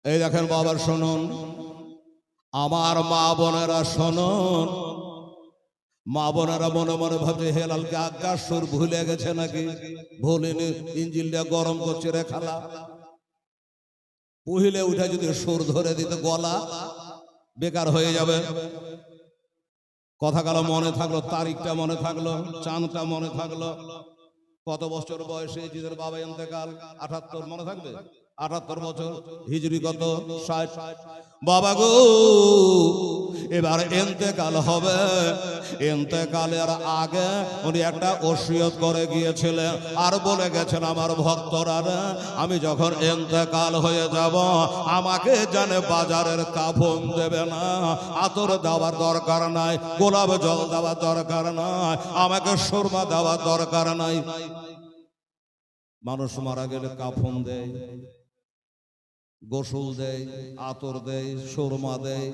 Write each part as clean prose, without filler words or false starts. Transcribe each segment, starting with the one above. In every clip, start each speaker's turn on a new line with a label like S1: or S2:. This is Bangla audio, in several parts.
S1: এই দেখেন বাবার শুনুন, আমার মা বোনেরা শুনুন। মা বোনেরা মনে মনে ভাবছে হেলালকে আকাশ সুর ভুলে গেছে নাকি? ভুলিনি, ইঞ্জিনটা গরম করছে রে খালা। পহিলে উঠে যদি সুর ধরে দিতে গলা বেকার হয়ে যাবে। কথাগুলো মনে থাকলো, তারিখটা মনে থাকলো, চাঁদটা মনে থাকলো। কত বছর বয়সে জিদের বাবা ইন্তেকাল? ৭৮ মনে থাকবে? ৭৮ বছর, হিজরি কত? ৬০। বাবা গো এবার ইন্তেকাল হবে। ইন্তেকালের আগে উনি একটা ওসিয়ত করে গিয়েছিলেন, আর বলে গেছেন আমার ভক্তরা আমি যখন ইন্তেকাল হয়ে যাব আমাকে জানে বাজারের কাফন দেবে না, আতর দেওয়ার দরকার নাই, গোলাপ জল দেওয়ার দরকার নাই, আমাকে সুরমা দেওয়ার দরকার নাই। মানুষ মারা গেলে কাফন দেয়, গোসল দেয়, আতর দেয়, সুরমা দেয়।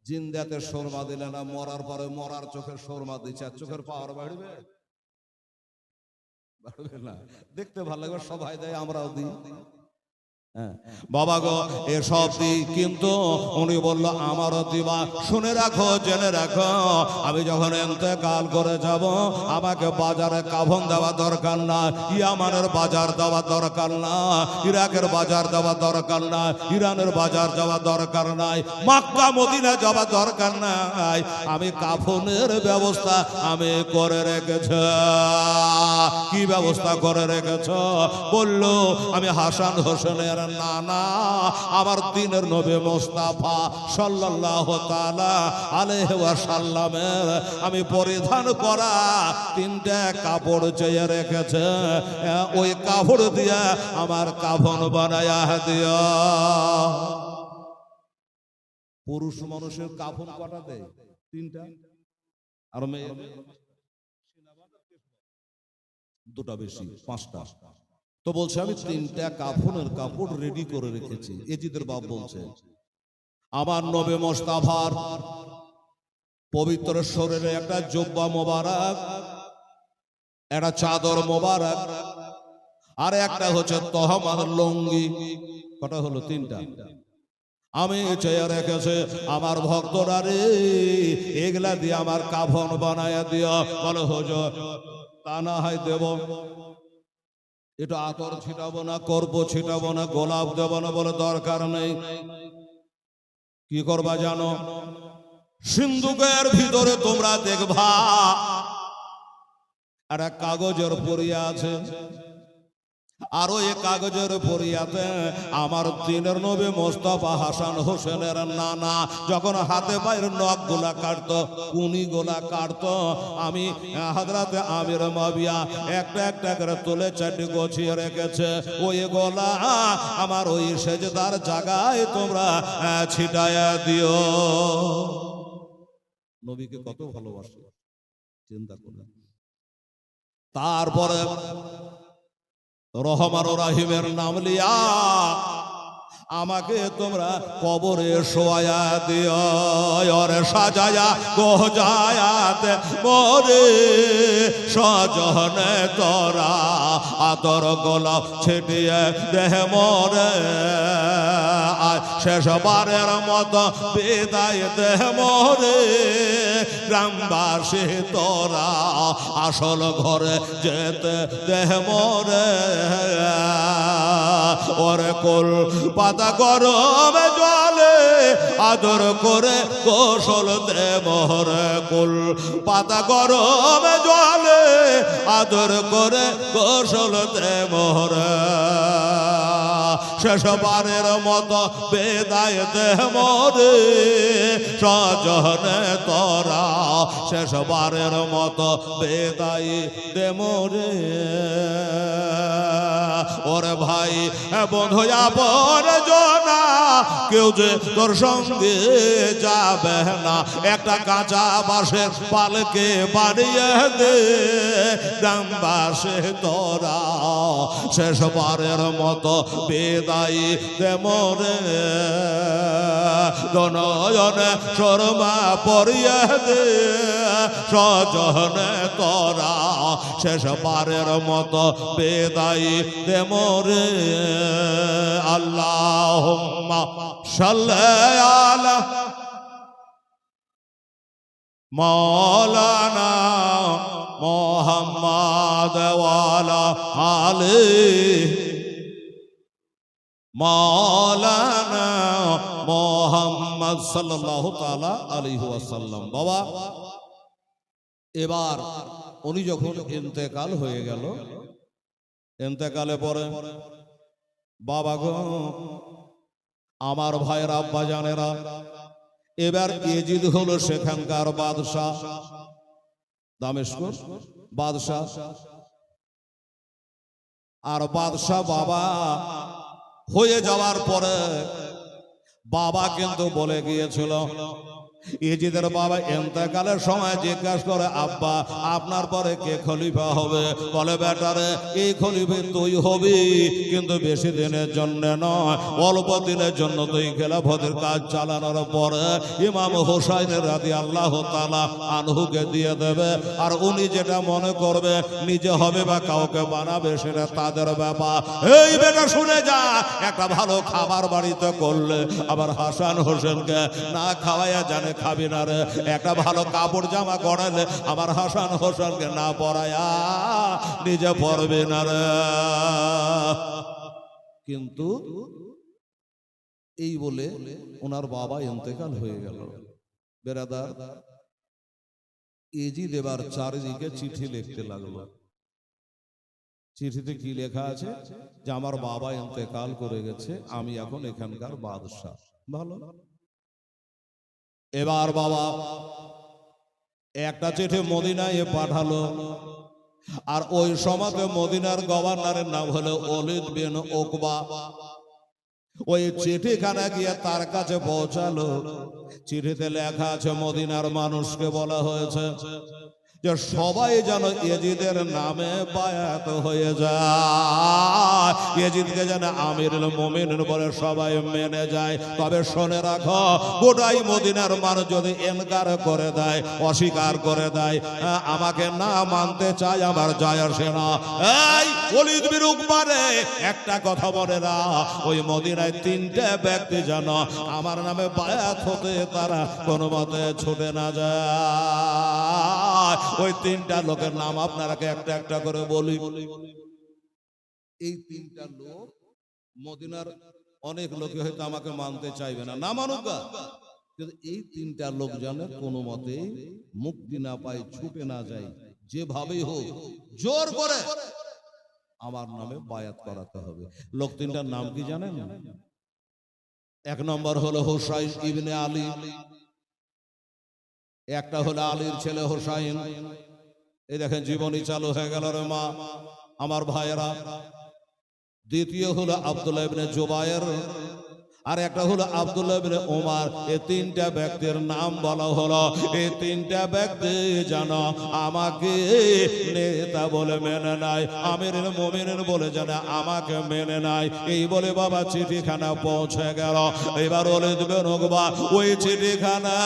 S1: জিন্দাতে সুরমা দিলে না, মরার পরে মরার চোখের সুরমা দিচ্ছে, আর চোখের পাওয়ার বাড়বে? বাড়বে না। দেখতে ভালো লাগবে, সবাই দেয়, আমরাও দিই। বাবা গো এসব দিই, কিন্তু উনি বললো আমারও দিবা। শুনে রাখো, জেনে রাখো, আমি যখন ইন্তেকাল করে যাব আমাকে বাজারে কাফন দেওয়া দরকার না, ইয়ামানের বাজার দেওয়া দরকার না, ইরাকের বাজার দেওয়া দরকার না, ইরানের বাজার যাওয়া দরকার নাই, মক্কা মদিনা যাওয়া দরকার নাই। আমি কাফনের ব্যবস্থা আমি করে রেখেছি। কি ব্যবস্থা করে রেখেছ? বললো আমি হাসান হোসেনের নানা, আমার দিনের নবী মুস্তাফা সাল্লাল্লাহু তাআলা আলাইহি ওয়াসাল্লামের আমি পরিধান করা 3টা কাপড় চেয়ে রেখেছে, ওই কাপড় দিয়ে আমার কাফন বানায়া দিও। পুরুষ মানুষের কাফন কটা দেয়? 3টা। আর মেয়ে 2টা বেশি, 5টা। তো বলছে আমি 3টা কাফনের কাপড় রেডি করে রেখেছি। এজিদের বাপ বলছে আমার নবী মুস্তাফার পবিত্র শরীরে একটা জুব্বা মোবারক, একটা চাদর মোবারক, আর একটা হচ্ছে তহমার লুঙ্গি। কটা হলো? 3টা। আমি চেয়ে রেখেছে আমার ভক্তরা রে, এগুলা দিয়ে আমার কাফন বানায়া দিও। বলো হুজুর তা না হয় দেব, এটা আতর ছিটাবো না, করব ছিটাবো না, গোলাপ দেব না, বলে দরকার নেই। কি করবা জানো? সিন্ধুকের ভিতরে তোমরা দেখবা আর এক কাগজের পরিয়া আছে, আর ওই কাগজের পরিয়াতে আমার দিনের নবী মুস্তাফা হাসান হোসেনের নানা যখন হাতে পায়ের নখ গোলা কাটতো, কুনি গোলা কাটতো, আমি হযরতে আমির মাবিয়া একটা একটা করে তুলে 4টি গোছিয়ে রেখেছে। ওই গোলা আমার ওই সেজদার জায়গায় তোমরা ছিটায়া দিও। নবীকে কত ভালোবাসে চিন্তা করো। তারপরে রহমান ও রাহিমের নাম লিয়া আমাকে তোমরা কবরে শোয়া দিও, ওরে সাজায়া গোজায়াতে মোরে সজনে তোরা আতর গোলাপ ছিটিয়ে দেহ মোরে, আর শেষবারের মতো বিদায় দেহ মোরে। গ্রামবাসী তোরা আসল ঘরে যেতে দেহ মোরে, ওরে কুল পাতা গরমে জলে আদর করে গোসল দে মোরে, কুল পাতা গরমে জলে আদর করে গোসল দে মোরে। শেষবারের মতো বিদায় দে মোরে সজনে তোরা, শেষবারের মতো বিদায় দে মোরে। ওরে ভাই বন্ধু আপন জনা কেউ যে তোর সঙ্গে যাবে না, একটা কাঁচা বাঁশের পালকে বানিয়ে দে গ্রামবাসী তোরা শেষবারের মতো বিদায় দে মোরে, জনয়নে শর্মা পরিয়ে দে স্বজনে তোরা শেষবারের মতো বিদায় দে মোরে। আল্লাহুম্মা সাল্লি আলা মাওলানা মুহাম্মাদ ওয়া আলা আলি মাওলানা মুহাম্মদ সাল্লাল্লাহু তাআলা আলাইহি ওয়াসাল্লাম। বাবা, এবার উনি যখন ইন্তেকাল হয়ে গেল, ইন্তেকালে পরে বাবা গো, আমার ভাইয়ের আব্বা জানেরা, এবার ইয়েজিদ হলো সেখানকার বাদশাহ, দামেস্ক বাদশাহ। আর বাদশাহ বাবা হয়ে যাওয়ার পরে বাবা কিন্তু বলে গিয়েছিল, ইয়েজিদের বাবা ইন্তেকালের সময় জিজ্ঞাসা করে, আব্বা আপনার পরে কে খলিফা হবে? বলে, বেটারে এই খলিফা তুই হবি, কিন্তু বেশি দিনের জন্য নয়, অল্প দিনের জন্য। তুই খেলাফতের কাজ চালানোর পরে ইমাম হোসাইন রাদিয়াল্লাহু তাআলা আনহুকে দিয়ে দেবে, আর উনি যেটা মনে করবে নিজে হবে বা কাউকে বানাবে সেটা তাদের ব্যাপার। এই বেটা শুনে যা, একটা ভালো খাবার বাড়িতে করলে আবার হাসান হোসেনকে না খাওয়াইয়া জানে খাবি না রে, একটা ভালো কাপড় জামা গড়ালে আমার হাসান হোসেনকে না পরায়া নিজে পরবে না রে। কিন্তু এই বলে ওনার বাবা ইন্তেকাল হয়ে গেল। বেরাদার, ইয়েজিদ এবার চারিদিকে চিঠি লিখতে লাগলো। চিঠিতে কি লেখা আছে? যে আমার বাবা ইন্তেকাল করে গেছে, আমি এখন এখানকার বাদশাহ। ভালো। এবার বাবা একটা চিঠি মদিনায় পাঠালো, আর ওই সময়তে মদিনার গভর্নরের নাম হলো ওলীদ বিন উকবা। ওই চিঠিখানা গিয়ে তার কাছে পৌঁছালো। চিঠিতে লেখা আছে, মদিনার মানুষকে বলা হয়েছে যে সবাই যেন ইয়েজিদের নামে বায়াত হয়ে যায়, ইয়েজিদকে যেন আমিরুল মুমিনিন বলে সবাই মেনে যায়। তবে শুনে রাখো, গোটাই মদিনার মানুষ যদি ইনকার করে দেয়, অস্বীকার করে দেয়, আমাকে না মানতে চায়, আমার যায় আসে না। এই ওলীদ বিন উকবা রে, একটা কথা বলে না, ওই মদিনায় তিনটে ব্যক্তি যেন আমার নামে বায়াত হতে তারা কোনো মতে ছুটে না যায়। ওই তিনটা লোকের নাম আপনারাকে একটা একটা করে বলি। এই তিনটা লোক, মদিনার অনেক লোকে হয়তো আমাকে মানতে চাইবে না, না মানুক, কিন্তু এই তিনটা লোক যেন কোনো মতে মুক্তি না পায়, ছুটে না যায়, যেভাবেই হোক জোর করে আমার নামে বায়াত করাতে হবে। লোক তিনটার নাম কি জানেন? এক নম্বর হলো হুসাইন ইবনে আলী, একটা হলো আলীর ছেলে হোসাইন। এই দেখেন জীবনী চালু হয়ে গেল রে মা, আমার ভাইয়েরা। দ্বিতীয় হলো আব্দুল্লাহ ইবনে জুবায়ের, আর একটা হলো আব্দুল্লাহ ইবনে ওমর। এই তিনটা ব্যক্তির নাম বলা হলো। এই তিনটা ব্যক্তি যেন আমাকে নেতা বলে মেনে নাই, আমিরুল মুমিনিন বলে যেন আমাকে মেনে নাই। এই বলে বাবা চিঠিখানা পৌঁছে গেল। এবার ওলীদ বিন উকবা ওই চিঠিখানা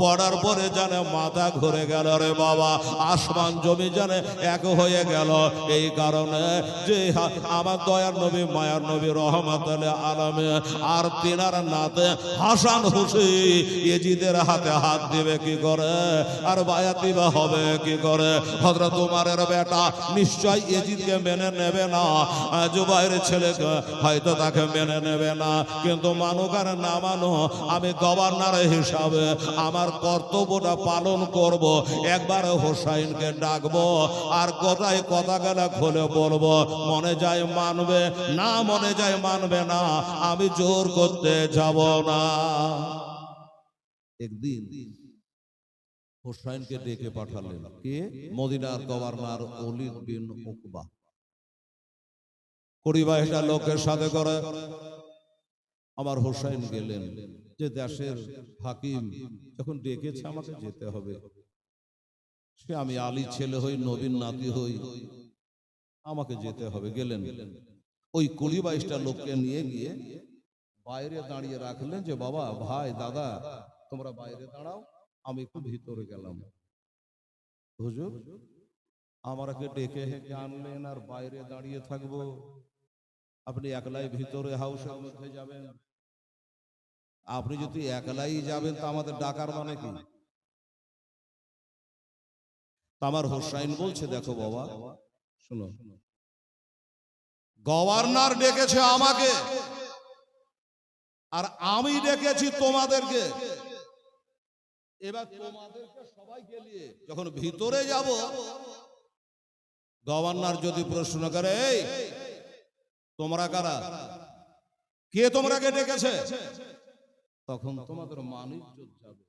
S1: পড়ার পরে জানে মাথা ঘুরে গেল রে বাবা, আসমান জমি জানে এক হয়ে গেল। এই কারণে যে আমার দয়ার নবী মায়ার নবী রহমতুল আলামে আর তিনার নাতে হাসান হোসেন ইয়েজিদের হাতে হাত দিবে কি করে, আর বায়াতি বা হবে কি করে? হযরত উমরের বেটা নিশ্চয় ইয়েজিদকে মেনে নেবে না, জুবাইর ছেলেকে হয়তো তাকে মেনে নেবে না, কিন্তু মানুক আর না মানো, আমি গভর্নর হিসাবে আমার কর্তব্যটা পালন করব। একবার হোসাইনকে ডাকবো, আর কোথায় কথা গেলা খুলে বলবো, মনে যায় মানবে, না মনে যায় মানবে না, আমি জোর করতে যাব না। একদিন হোসাইনকে ডেকে পাঠালেন কে? মদিনার গভর্নর ওলীদ বিন উকবা। 20-22টা লোকের সাথে করে আমার হোসাইন গেলেন, যে দেশের হাকিম যখন ডেকেছে আমাকে যেতে হবে, সে আমি আলীর ছেলে হই, নবীর নাতি হই, আমাকে যেতে হবে। গেলেন, ওই 20-22টা লোককে নিয়ে গিয়ে বাইরে দাঁড়িয়ে রাখলেন, যে বাবা, ভাই, দাদা, তোমরা বাইরে দাঁড়াও, আমি একটু ভিতরে গেলাম। হুজুর, আমাকে ডেকে হেঁকে আনলেন আর বাইরে দাঁড়িয়ে থাকবো? আপনি একলাই ভিতরে হাউসের মধ্যে যাবেন? আপনি যদি একলাই যাবেন তা আমাদের ডাকার মানে কি? আমার হোসাইন বলছে, দেখো বাবা, শোনো, গভর্নর ডেকেছে আমাকে আর আমি ডেকেছি তোমাদেরকে। এবার তোমাদেরকে সবাইকে নিয়ে যখন ভিতরে যাব, গভর্নর যদি প্রশ্ন করে, এই তোমরা কারা, কে তোমরাকে ডেকেছে, তখন তোমাদের মান ইজ্জত যাবে।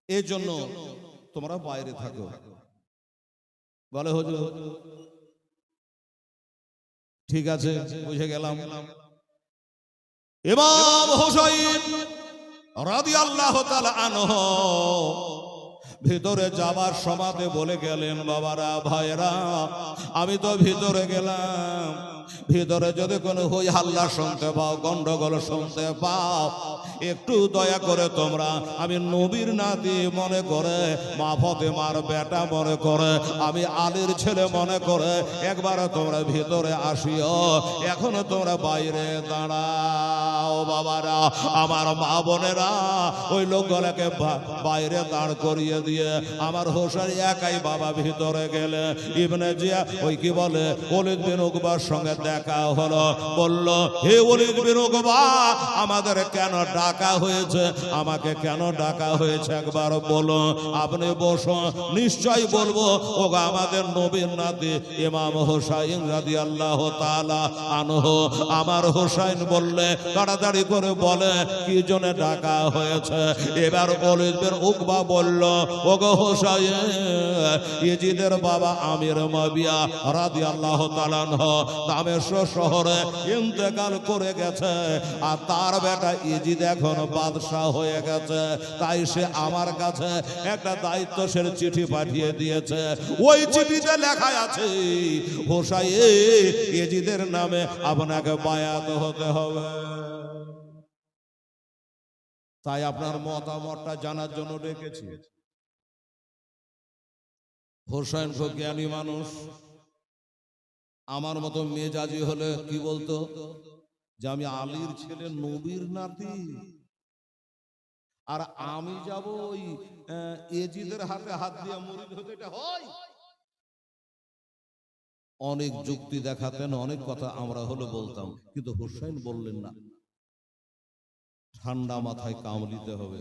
S1: এই জন্য তোমরা বাইরে থাকো। বলে হুজুর ঠিক আছে, বুঝে গেলাম। ইমাম হোসাইন রাদিয়াল্লাহু তাআলা আনহু ভিতরে যাবার সময় বলে গেলেন, বাবারা, ভাইরা, আমি তো ভিতরে গেলাম, ভিতরে যদি কোনো হই হাল্লা শুনতে পাও, গন্ডগোল শুনতে পাও, একটু দয়া করে তোমরা, আমি নবীর নাতি মনে করে, মা ফাতেমার বেটা মনে করে, আমি আলীর ছেলে মনে করে একবার তোমরা ভিতরে আসিও, এখনো তোমরা বাইরে দাঁড়াও। বাবারা, আমার মা বোনেরা, ওই লোকগুলোকে বাইরে দাঁড় করিয়ে দিয়ে আমার হোসেন একাই বাবা ভিতরে গেলে, ইবনে জিয়া ওই কি বলে ওলীদ বিন উকবার সঙ্গে দেখা হলো। বলল, হে ওলীদ বিন উকবা, আমাদের কেন ডাকা হয়েছে, আমাকে কেন ডাকা হয়েছে একবার বলো। আপনি বসো, নিশ্চয় বলবো। ও আমাদের নবীর নাতি ইমাম হোসাইন রাদিয়াল্লাহু তাআলা আনহু। আমার হোসাইন বললে, তাড়াতাড়ি করে বলে কি জন্য ডাকা হয়েছে। এবার ওলীদ বিন উকবা বলল, ওগো হোসাইন, ইজিদের বাবা আমির মুআবিয়া রাদিয়াল্লাহু তাআলা আনহু দামেস্ক শহরে ইন্তেকাল করে গেছে, আর তার বেটা ইজিদ এখন বাদশাহ হয়ে গেছে। তাই সে আমার কাছে একটা দায়িত্বশীল চিঠি পাঠিয়ে দিয়েছে। ওই চিঠিতে লেখা আছে, হোসাইন, ইজিদের নামে আপনাকে বায়াত হতে হবে। তাই আপনার মতামতটা জানার জন্য ডেকেছি। হোসাইন খুব জ্ঞানী মানুষ, আমার মতো মেজাজি হলে কি বলতো, যে আমি আলীর ছেলে, নবীর নাতি, আর আমি যাব ওই এজিদের হাতে হাত দিয়ে মুরিদ হতে, এটা হয়? অনেক যুক্তি দেখাতেন, অনেক কথা আমরা হলে বলতাম, কিন্তু হোসাইন বললেন না, ঠান্ডা মাথায় কামলিতে হবে।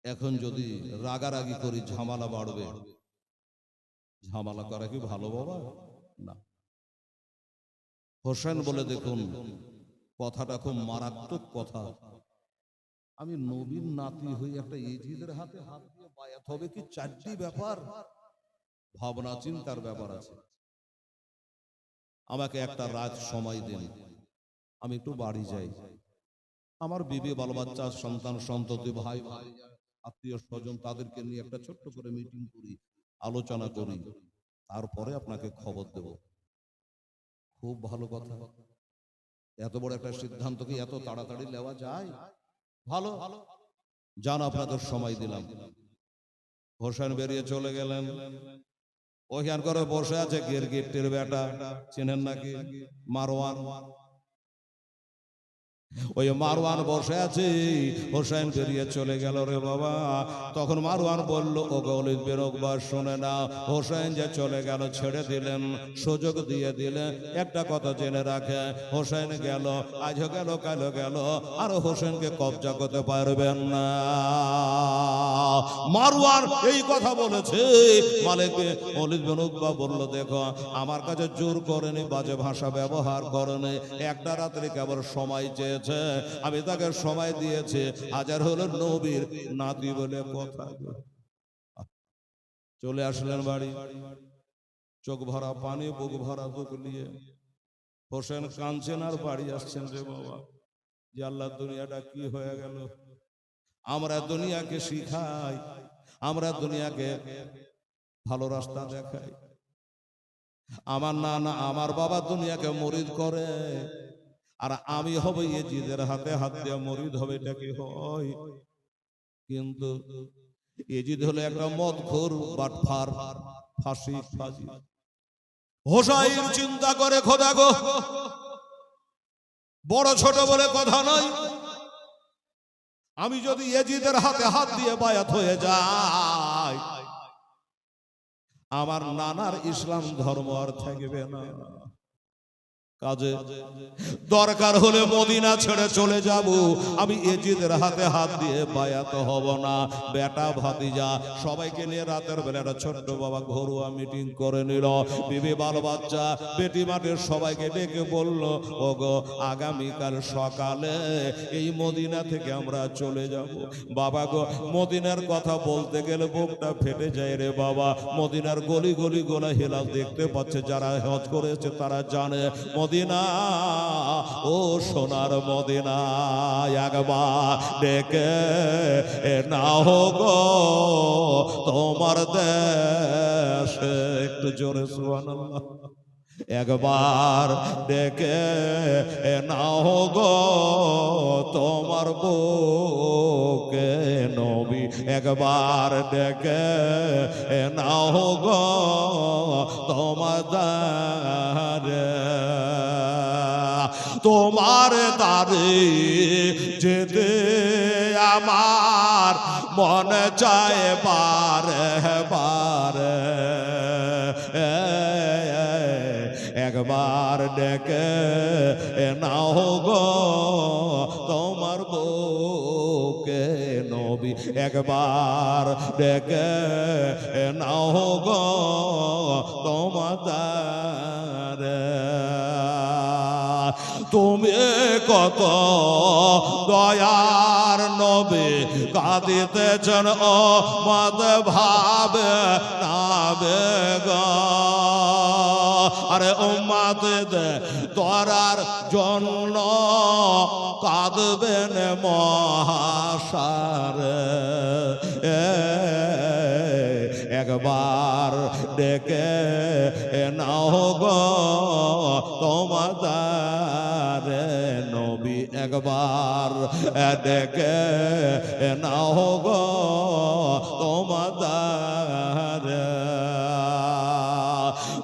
S1: এখন যদি রাগারাগি করি ঝামেলা বাড়বে। ঝামেলা করা কি ভালো বাবা? না। হোসেন বলে, দেখুন, কথাটা খুব মারাত্মক কথা। আমি নবীর নাতি হই, একটা ইজিদের হাতে হাত দিয়ে বায়াত হবে কি, চারটি ব্যাপার, ভাবনা চিন্তার ব্যাপার আছে। আমাকে একটা রাত সময় দিন, আমি একটু বাড়ি যাই, আমার বিবি, বাল বাচ্চা, সন্তান সন্ততি, ভাই ভাই, আত্মীয় স্বজন, তাদেরকে নিয়ে একটা ছোট্ট করে মিটিং করি, আলোচনা করি, তারপরে আপনাকে খবর দেব। খুব ভালো কথা। এত বড় একটা সিদ্ধান্ত কি এত তাড়াতাড়ি নেওয়া যায়? ভালো, যান, আপনাদের সময় দিলাম। হোসেন বেরিয়ে চলে গেলেন। ওখান করে বসে আছে গিরগিট্টির বেটা, চেনেন নাকি? মারওয়ান। ওই মারওয়ান বসে আছে, হোসেন বেরিয়ে চলে গেল রে বাবা। তখন মারওয়ান বলল, ও ওলীদ বিন উকবা, শুনে না, হোসেন যে চলে গেল, ছেড়ে দিলেন, সুযোগ দিয়ে দিলেন, একটা কথা জেনে রাখে, হোসেন গেল, আজও গেল, কালও গেল, আর হোসেনকে কবজা করতে পারবেন না। মারওয়ান এই কথা বলেছে। মালিক ওলীদ বিন উকবা বলল, দেখো, আমার কাছে জোর করেনি, বাজে ভাষা ব্যবহার করেনি, একটা রাত্রি কেবল সময় চেয়ে, আমি তাকে সময় দিয়েছি, হাজার হলো নবীর নাতি বলে কথা। চলে আসলেন বাড়ি, চোখ ভরা পানি, বুক ভরা দুঃখ নিয়ে হোসেন কাঁদছেন আর বাড়ি আসছেন রে বাবা। যে আল্লাহ দুনিয়াটা কি হয়ে গেল। আমরা দুনিয়াকে শিখাই, আমরা দুনিয়াকে ভালো রাস্তা দেখাই। আমার নানা আমার বাবা দুনিয়াকে মুরিদ করে, আর আমি হব ইয়েজিদের হাতে হাত দিয়ে মুরিদ হবে, এটা কি হয়? কিন্তু ইয়েজিদ হলো একটা মদখোর বাটফার, ফাঁসি ফাঁসি। হোসাইন চিন্তা করে খোদা গো, বড় ছোট বলে কথা নয়, আমি যদি ইয়েজিদের হাতে হাত দিয়ে বায়াত হয়ে যাই, আমার নানার ইসলাম ধর্ম আর থাকবে না। কাজে দরকার হলে মদিনা ছেড়ে চলে যাব, আমি ইয়েজিদের হাতে হাত দিয়ে বায়াত হব না। বেটা ভাতিজা সবাইকে নিয়ে রাতের বেলা একটা ছোট্ট বাবা ঘরোয়া মিটিং করে নিল। বিবি বাল বাচ্চা বেটি মাটির সবাইকে ডেকে বলল, ওগো আগামীকাল সকালে এই মদিনা থেকে আমরা চলে যাব। বাবা গো, মদিনার কথা বলতে গেলে বুকটা ফেটে যায় রে বাবা। মদিনার গলি গলি গোলা হেলাল দেখতে পাচ্ছে, যারা হজ করেছে তারা জানে মদিনা, ও সোনার মদিনা একবার ডেকে নাও গো তোমার দেশে। একটু জোরে সুবহানাল্লাহ। একবার ডেকে নাও গো তোমার বুকে নবী, একবার ডেকে নাও গো তোমার দারে। তোমার দারে যেতে আমার মনে চায় বারে বারে, একবার ডেকে নাও গো তোমার বুকে নবী, একবার ডেকে নাও গো তোমার দারে। তুমি কত দয়ার নবী কাঁদিতেছেন ও মদ ভাবে নাবে গো। আরে উম্মত তোরার জন্য কাঁদবেন মহাসারে, একবার ডেকে নাও গো তোমার দারে নবী, একবার ডেকে নাও গো তোমার দারে।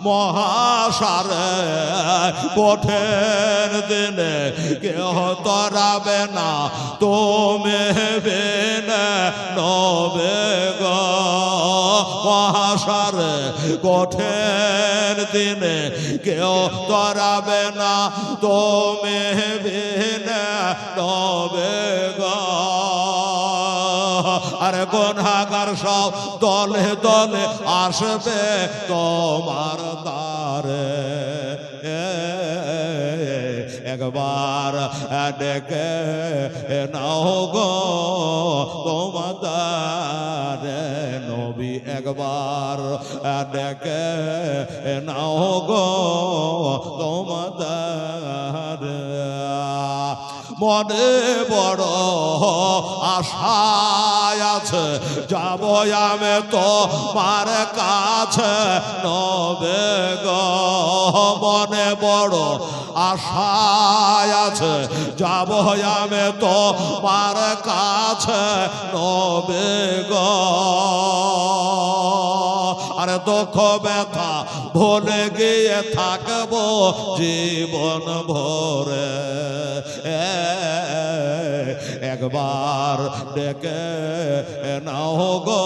S1: মহাসারে কঠিন দিনে কেহ তরাবে না, তুমি বিনে নবে গো। মহাসারে কঠিন দিনে কেউ তরাবে না, তুমি বিনে নবে গো। আরে গুনাহগার সব দলে দলে আসবে তোমার দ্বারে, একবার ডেকে নাও গো তোমার দ্বারে নবী, একবার ডেকে নাও গো তোমার দ্বারে। মনে বড় আশায় আছে, যাব আমি তোমার কাছে নবে গো। মনে বড় আশায় আছে, যাব আমি তোমার কাছে নবে গো। আরে দুঃখ ব্যথা ভুলে গিয়ে থাকবো জীবন ভরে, একবার ডেকে নাও গো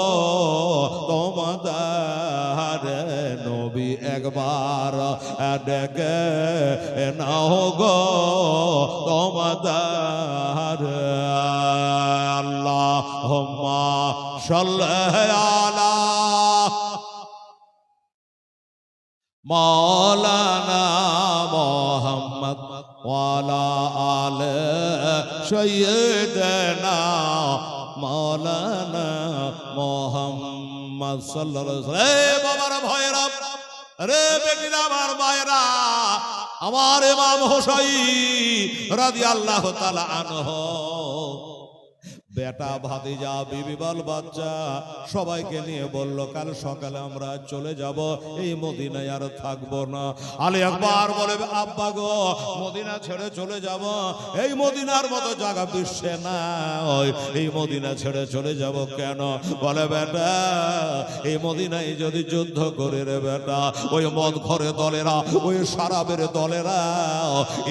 S1: তোমার নবী, একবার ডেকে নাও গো তোমার। আল্লাহুম্মা সাল্লি আলা মাওলানা মুহাম্মদ ওয়ালা আলে সাইয়্যিদানা মাওলানা মুহাম্মদ সাল্লাল্লাহু আলাইহি ওয়াসাল্লাম। রে বাবার ভাইরা, রে বেটিরা আমার ভাইরা, আমার ইমাম হোসাইন রাদিয়াল্লাহু তাআলা আনহু বেটা ভাতিজা বিবি বাল বাচ্চা সবাইকে নিয়ে বলল কাল সকালে আমরা চলে যাব, এই মদিনায় আর থাকবো না। আলী আকবর বলে আব্বা গো, মদিনা ছেড়ে চলে যাব, এই মদিনার মতো জায়গা বিশ্বে না, এই মদিনা ছেড়ে চলে যাব কেন? বলে বেটা এই মদিনায় যদি যুদ্ধ করে রে বেটা, ওই মদ ঘরে দলেরা, ওই শরাবের দলেরা,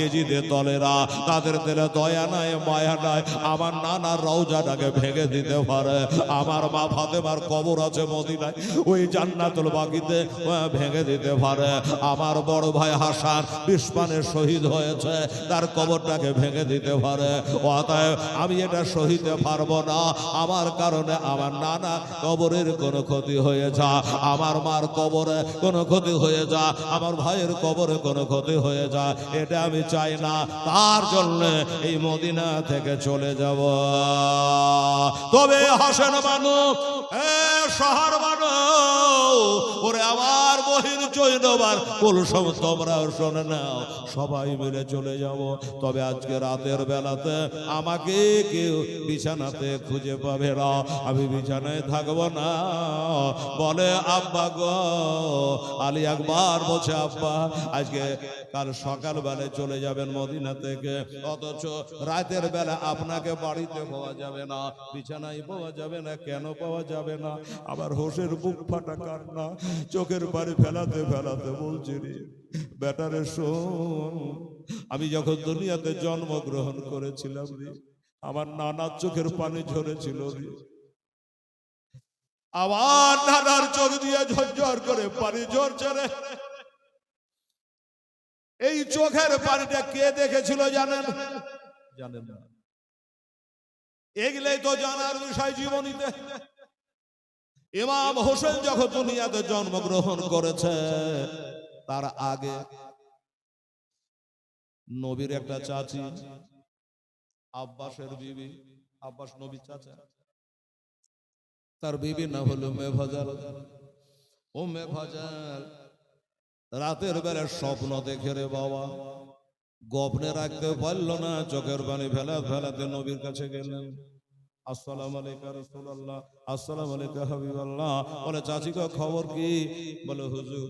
S1: এজিদের দলেরা, তাদের দিলে দয়া নাই মায়া নাই, আমার নানার রওজাটাকে ভেঙে দিতে পারে। আমার মা ফাতেমার কবর আছে মদিনায়, ওই জান্নাতুল বাকিতে ভেঙে দিতে পারে। আমার বড় ভাই হাসান বিস্পানে শহীদ হয়েছে, তার কবরটাকে ভেঙে দিতে পারে। অতএব আমি এটা সহিতে পারবো না, আমার কারণে আমার নানা কবরের কোনো ক্ষতি হয়ে যা, আমার মার কবরে কোনো ক্ষতি হয়ে যা, আমার ভাইয়ের কবরে কোনো ক্ষতি হয়ে যা, এটা আমি চাই না। তার জন্য এই মদিনা থেকে চলে যাব। তবে হাসেন বানু, শহর বানু, ওরে আমার বহির জৈনবার কুলসম তোমরা শোনে নাও, সবাই মিলে চলে যাব। তবে আজকে রাতের বেলাতে আমাকে কেউ বিছানাতে খুঁজে পাবে না, আমি বিছানায় থাকবো না। বলে আব্বা গো, আলী আকবর বলছে আব্বা আজকে কাল সকাল বেলায় চলে যাবেন মদিনা থেকে, অথচ রাতের বেলা আপনাকে বাড়িতে পাওয়া যাবে না, বিছানায় পাওয়া যাবে না। কেন পাওয়া যাবে না? আবার হোসের বুক ফাটা কান্না, চোখের পানি ফেলাতে ফেলাতে বলছি রে বেটারে শোন, আমি যখন দুনিয়াতে জন্মগ্রহণ করেছিলাম রে, আমার নানার চোখের পানি ঝরেছিল রে, আমার নানার চোখ দিয়ে ঝরঝর করে পানি ঝরছে রে। এই চোখের পানিটা কে দেখেছিল জানেন? জানেন না? এগুলোই তো জানার বিষয় জীবনীতে। ইমাম হোসেন যখন দুনিয়াতে জন্মগ্রহণ করেছে, তার আগে নবীর একটা চাচি, আব্বাসের বিবি, আব্বাস নবীর চাচা, তার বিবি না হলো মেভাজাল। ও মেভাজাল রাতের বেলা স্বপ্ন দেখে রে বাবা, গোপনে রাখতে পারলো না, চোখের পানি ফেলাতে নবীর কাছে গেলেন। আসসালামু আলাইকুম রাসূলুল্লাহ, আসসালামু আলাইকুম হাবিবাল্লাহ। বলে চাচি গো খবর কি? বলে হুজুর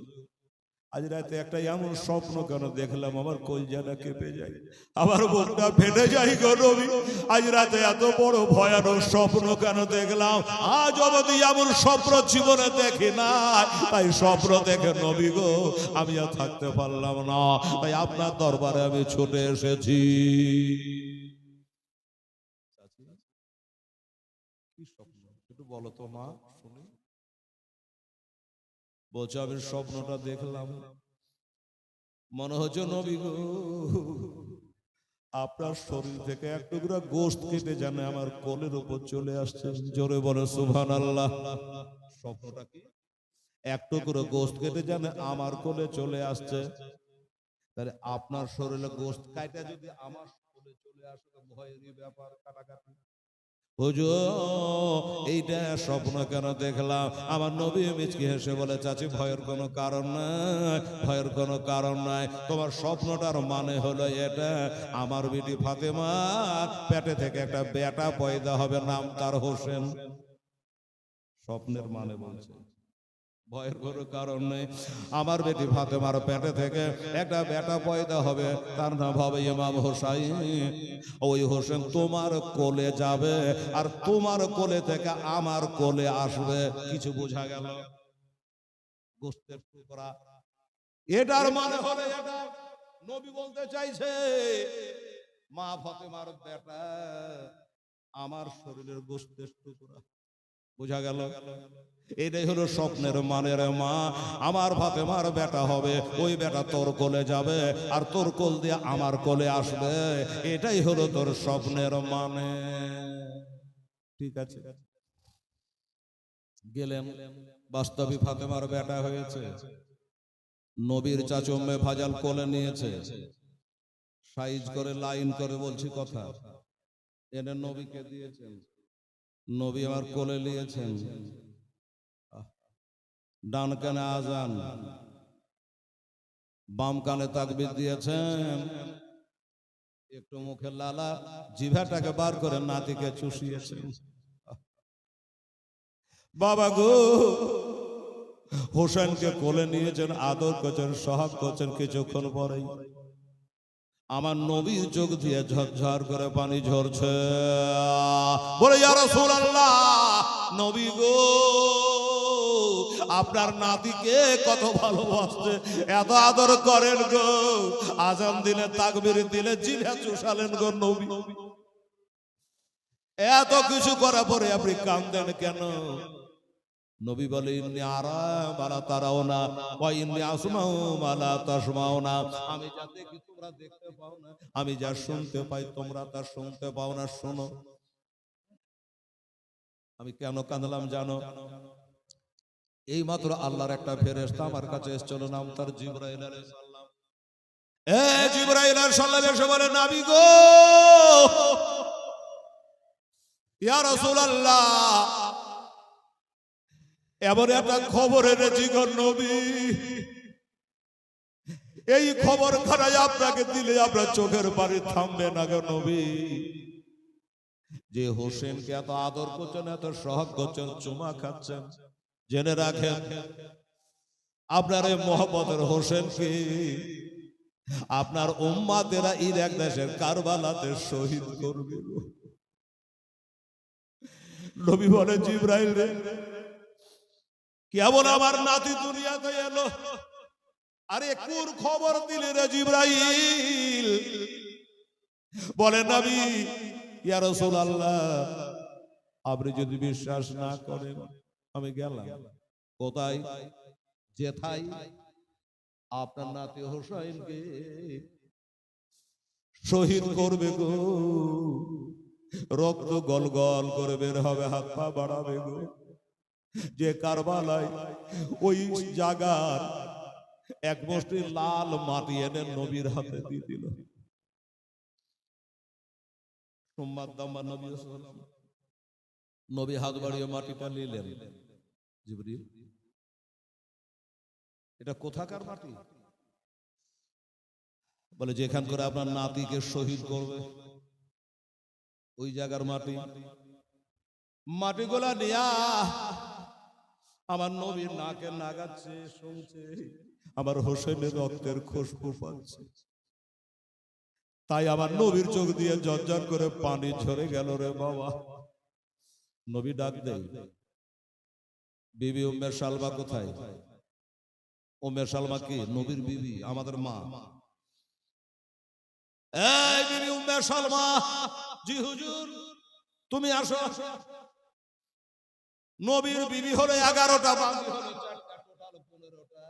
S1: আজ রাতে একটা এমন স্বপ্ন কেন দেখলাম, আমার কলজাটা কেঁপে যায়, আমার বুকটা ফেটে যায় গো নবী। আজ রাতে এত বড় ভয়ানক স্বপ্ন কেন দেখলাম, আজ অবধি এমন স্বপ্ন জীবনে দেখি না। তাই স্বপ্ন দেখে নবী গো আমি আর থাকতে পারলাম না, তাই আপনার দরবারে আমি ছুটে এসেছি। কি স্বপ্ন একটু বলো তো মা শুনি। বলছে আমি স্বপ্নটা দেখলাম, মনে হচ্ছে নবী গো আপনার শরীর থেকে এক টুকরা গোশত কেটে জানে আমার কোলের উপর চলে আসছে। জোরে বলে সুবহানাল্লাহ। স্বপ্নটা কি? এক টুকরো গোশত কেটে জানে আমার কোলে চলে আসছে। তাহলে আপনার শরীরে গোশত কাটা যদি আমার কোলে চলে আসে তো ভয়েরই ব্যাপার, কাটাকাটি। হুজুর এইটা স্বপ্ন কেন দেখলাম? আমার নবী মিচকি হেসে বলে চাচি ভয়ের কোনো কারণ নাই, ভয়ের কোনো কারণ নাই। তোমার স্বপ্নটার মানে হলো এটা, আমার বিটি ফাতেমার পেটে থেকে একটা বেটা পয়দা হবে, নাম তার হোসেন। স্বপ্নের মানে বলছে, ভয়ের কোনো কারণ নেই। আমার বেটি ফাতেমার পেটে থেকে একটা বেটা পয়দা হবে, তার নাম হবে ইমাম হোসাইন। ওই হোসেন তোমার কোলে যাবে, আর তোমার কোলে থেকে আমার কোলে আসবে। কিছু বোঝা গেল? গোশতের টুকরা, এটার মানে হলো এটা। নবী বলতে চাইছে মা ফাতেমার বেটা আমার শরীরের গোশতের টুকরা। বোঝা গেল? এটাই হলো স্বপ্নের মানে রে মা, আমার ফাতেমার বেটা হবে, ওই বেটা তোর কোলে যাবে, আর তোর কোল দিয়ে আমার কোলে আসবে। এটাই হলো তোর স্বপ্নের মানে। ঠিক আছে, গেলেন, বাস্তবে ফাতেমার বেটা হয়েছে। নবীর চাচু মেভাজাল কোলে নিয়েছে, সাইজ করে লাইন করে বলছি কথা, এনে নবীকে দিয়েছেন। নবী আমার কোলে নিয়েছেন, ডান কানে আজান, বাম কানে তাকবীর দিয়েছেন, একটু মুখে লালা, জিভাটাকে বার করে নাতিকে চুষিয়েছেন। বাবা গো, হোসেনকে কোলে নিয়েছেন, আদর করছেন, সোহাগ করছেন। কিছুক্ষণ পরেই আমার নবীর চোখ দিয়ে ঝরঝর করে পানি ঝরছে। বলে ইয়া রাসূলুল্লাহ, নবী গো, আপনার নাতিকে কত ভালোবাসছে, এত আদর করেন গো। আজান দিলে, তাকবীর দিলে জিভা চুষালেন গো নবী। এত কিছু করার পরে আপনি কাঁদেন কেন? নবী বলে ইন্নী আরা মালা তারাওনা ওয়া ইন্নী আসমাউ মালা তাসমাউনা। আমি যা দেখি তোমরা দেখতে পাও না, আমি যা শুনতে পাই তোমরা তা শুনতে পাও না। শোনো, আমি কেন কাঁদলাম জানো? এই মাত্র আল্লাহর একটা ফেরেশতা আমার কাছে এসেছিল, নাম তার জিবরাইল আলাইহিস সালাম। জিবরাইল আলাইহিস সালাম এসে বলে, নবী গো, ইয়া রাসূলুল্লাহ, এমন একটা খবর এনেছি গো নবী। এই খবর খানায় আপনাকে দিলে আপনার চোখের পানি থামবে না গো নবী। যে হোসেনকে এত আদর করছেন, এত সোহাগ করছেন, চুমা খাচ্ছেন, জেনে রাখেন আপনার এই মহব্বতের হোসেনকে আপনার উম্মাতেরা ইরাক দেশের কারবালাতে শহীদ করবে। নবী বলে, জিবরাইল রে, কেবল আমার নাতি দুনিয়াতে এলো, আরে কোন খবর দিলে রে জিবরাইল? বলে, নবী, ইয়া রাসূলুল্লাহ, আপনি যদি বিশ্বাস না করেন, আমি গেলাম কোথায়? যেথায় আপনার নাতি হোসেনকে শহীদ করবে গো। রক্ত গল গল করে বের হবে, হাত পা বাড়াবে গো। যে কারবালায় ওই জায়গার এক মুষ্টি লাল মাটি এনে নবীর হাতে দিয়ে দিল। নবী হাত বাড়িয়ে মাটিটা নিলেন। জিবরিল, এটা কোথাকার মাটি? বলে, যেখান করে আপনার নাতিকে শহীদ করবে ওই জায়গার মাটি। মাটিগুলা নিয়া আমার নবীর নাকে নাগাচ্ছে, শুনছে, আমার হোসেনের রক্তের খুশবু পাচ্ছে। তাই আমার নবীর চোখ দিয়ে ঝরঝর করে পানি ঝরে গেল রে বাবা। নবী ডাক দেয়, বিবি উম্মে সালমা কোথায়? উম্মে সালমা কি? নবীর বিবি, আমাদের মা। এই বিবি উম্মে সালমা। জি হুজুর, তুমি আসো। নবীর বিবি হলো 11টা, বাবু হলো 4টা, টোটাল 15টা।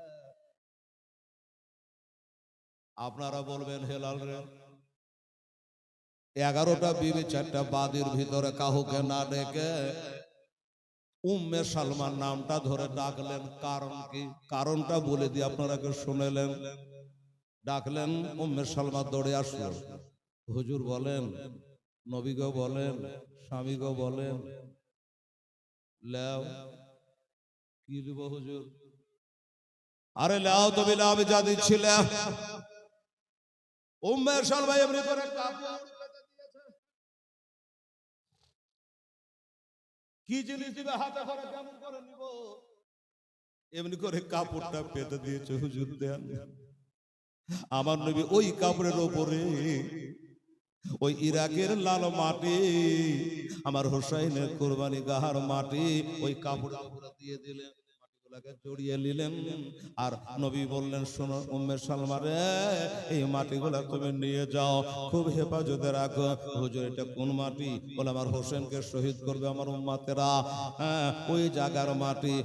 S1: আপনারা বলবেন, হেলাল রে, 11টা বিবি 4টা বাদির ভিতরে কাউকে না ডেকে উম্মে সালমার নামটা ধরে ডাকলেন। কারণ কি? কারণটা বলে দিয়ে আপনারা শুনেলেন। ডাকলেন, উম্মে সালমা দৌড়ে আসলো। হুজুর বলেন, নবী গো বলেন, স্বামী গো বলেন। লাও, কি দিব হুজুর? আরে লাও তো বিলা, আমি যা দিচ্ছিলাম। উম্মে সালমা এমনি করে কাপড় পেতে দিয়েছে। কি জিনিস দিবে হাতে করে, কেমন করে নিব? এমনি করে কাপড়টা পেতে দিয়েছে। হুজুর দেন। আমার নবী ওই কাপড়ের উপরে ওই ইরাকের লাল মাটি, আমার হোসেনের কুরবানি গাহার মাটি, ওই কাপড়ের উপরে দিয়ে দিলেন, মাটিগুলোকে জড়িয়ে নিলেন। আর নবী বললেন, শোনো উম্মে সালমা রে, এই মাটিগুলা তুমি নিয়ে যাও, খুব হেফাজতে রাখো। হুজুর, এটা কোন মাটি? বলে, আমার হোসেনকে শহীদ করবে আমার উম্মতেরা, ওই জায়গার মাটি।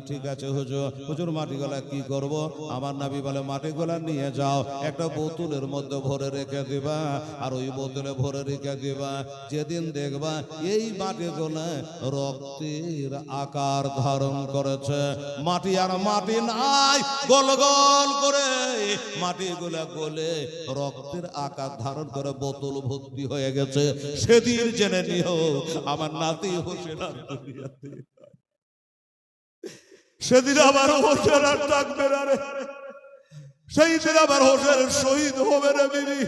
S1: ঠিক আছে হুজুর। হুজুর, মাটিগুলা কি করব? আমার নবী বলে, মাটিগুলা নিয়ে যাও, একটা বোতলের মধ্যে ভরে রেখে দিবা, আর ওই বোতলে ভরে রেখে দিবা। যেদিন দেখবা এই মাটিগুলা রক্তের আকার ধারণ করেছে, মাটি আর মাটি নাই, গোল গোল করে মাটিগুলা গলে রক্তের আকার ধারণ করে বোতল ভর্তি হয়ে গেছে, সেদিন জেনে নিও আমার নাতি হোসেন আর দুনিয়াতে, সেদিন আমার হোসেন আর থাকবে না রে। সেই দিন আবার হোসেন শহীদ হবে রে বিবি।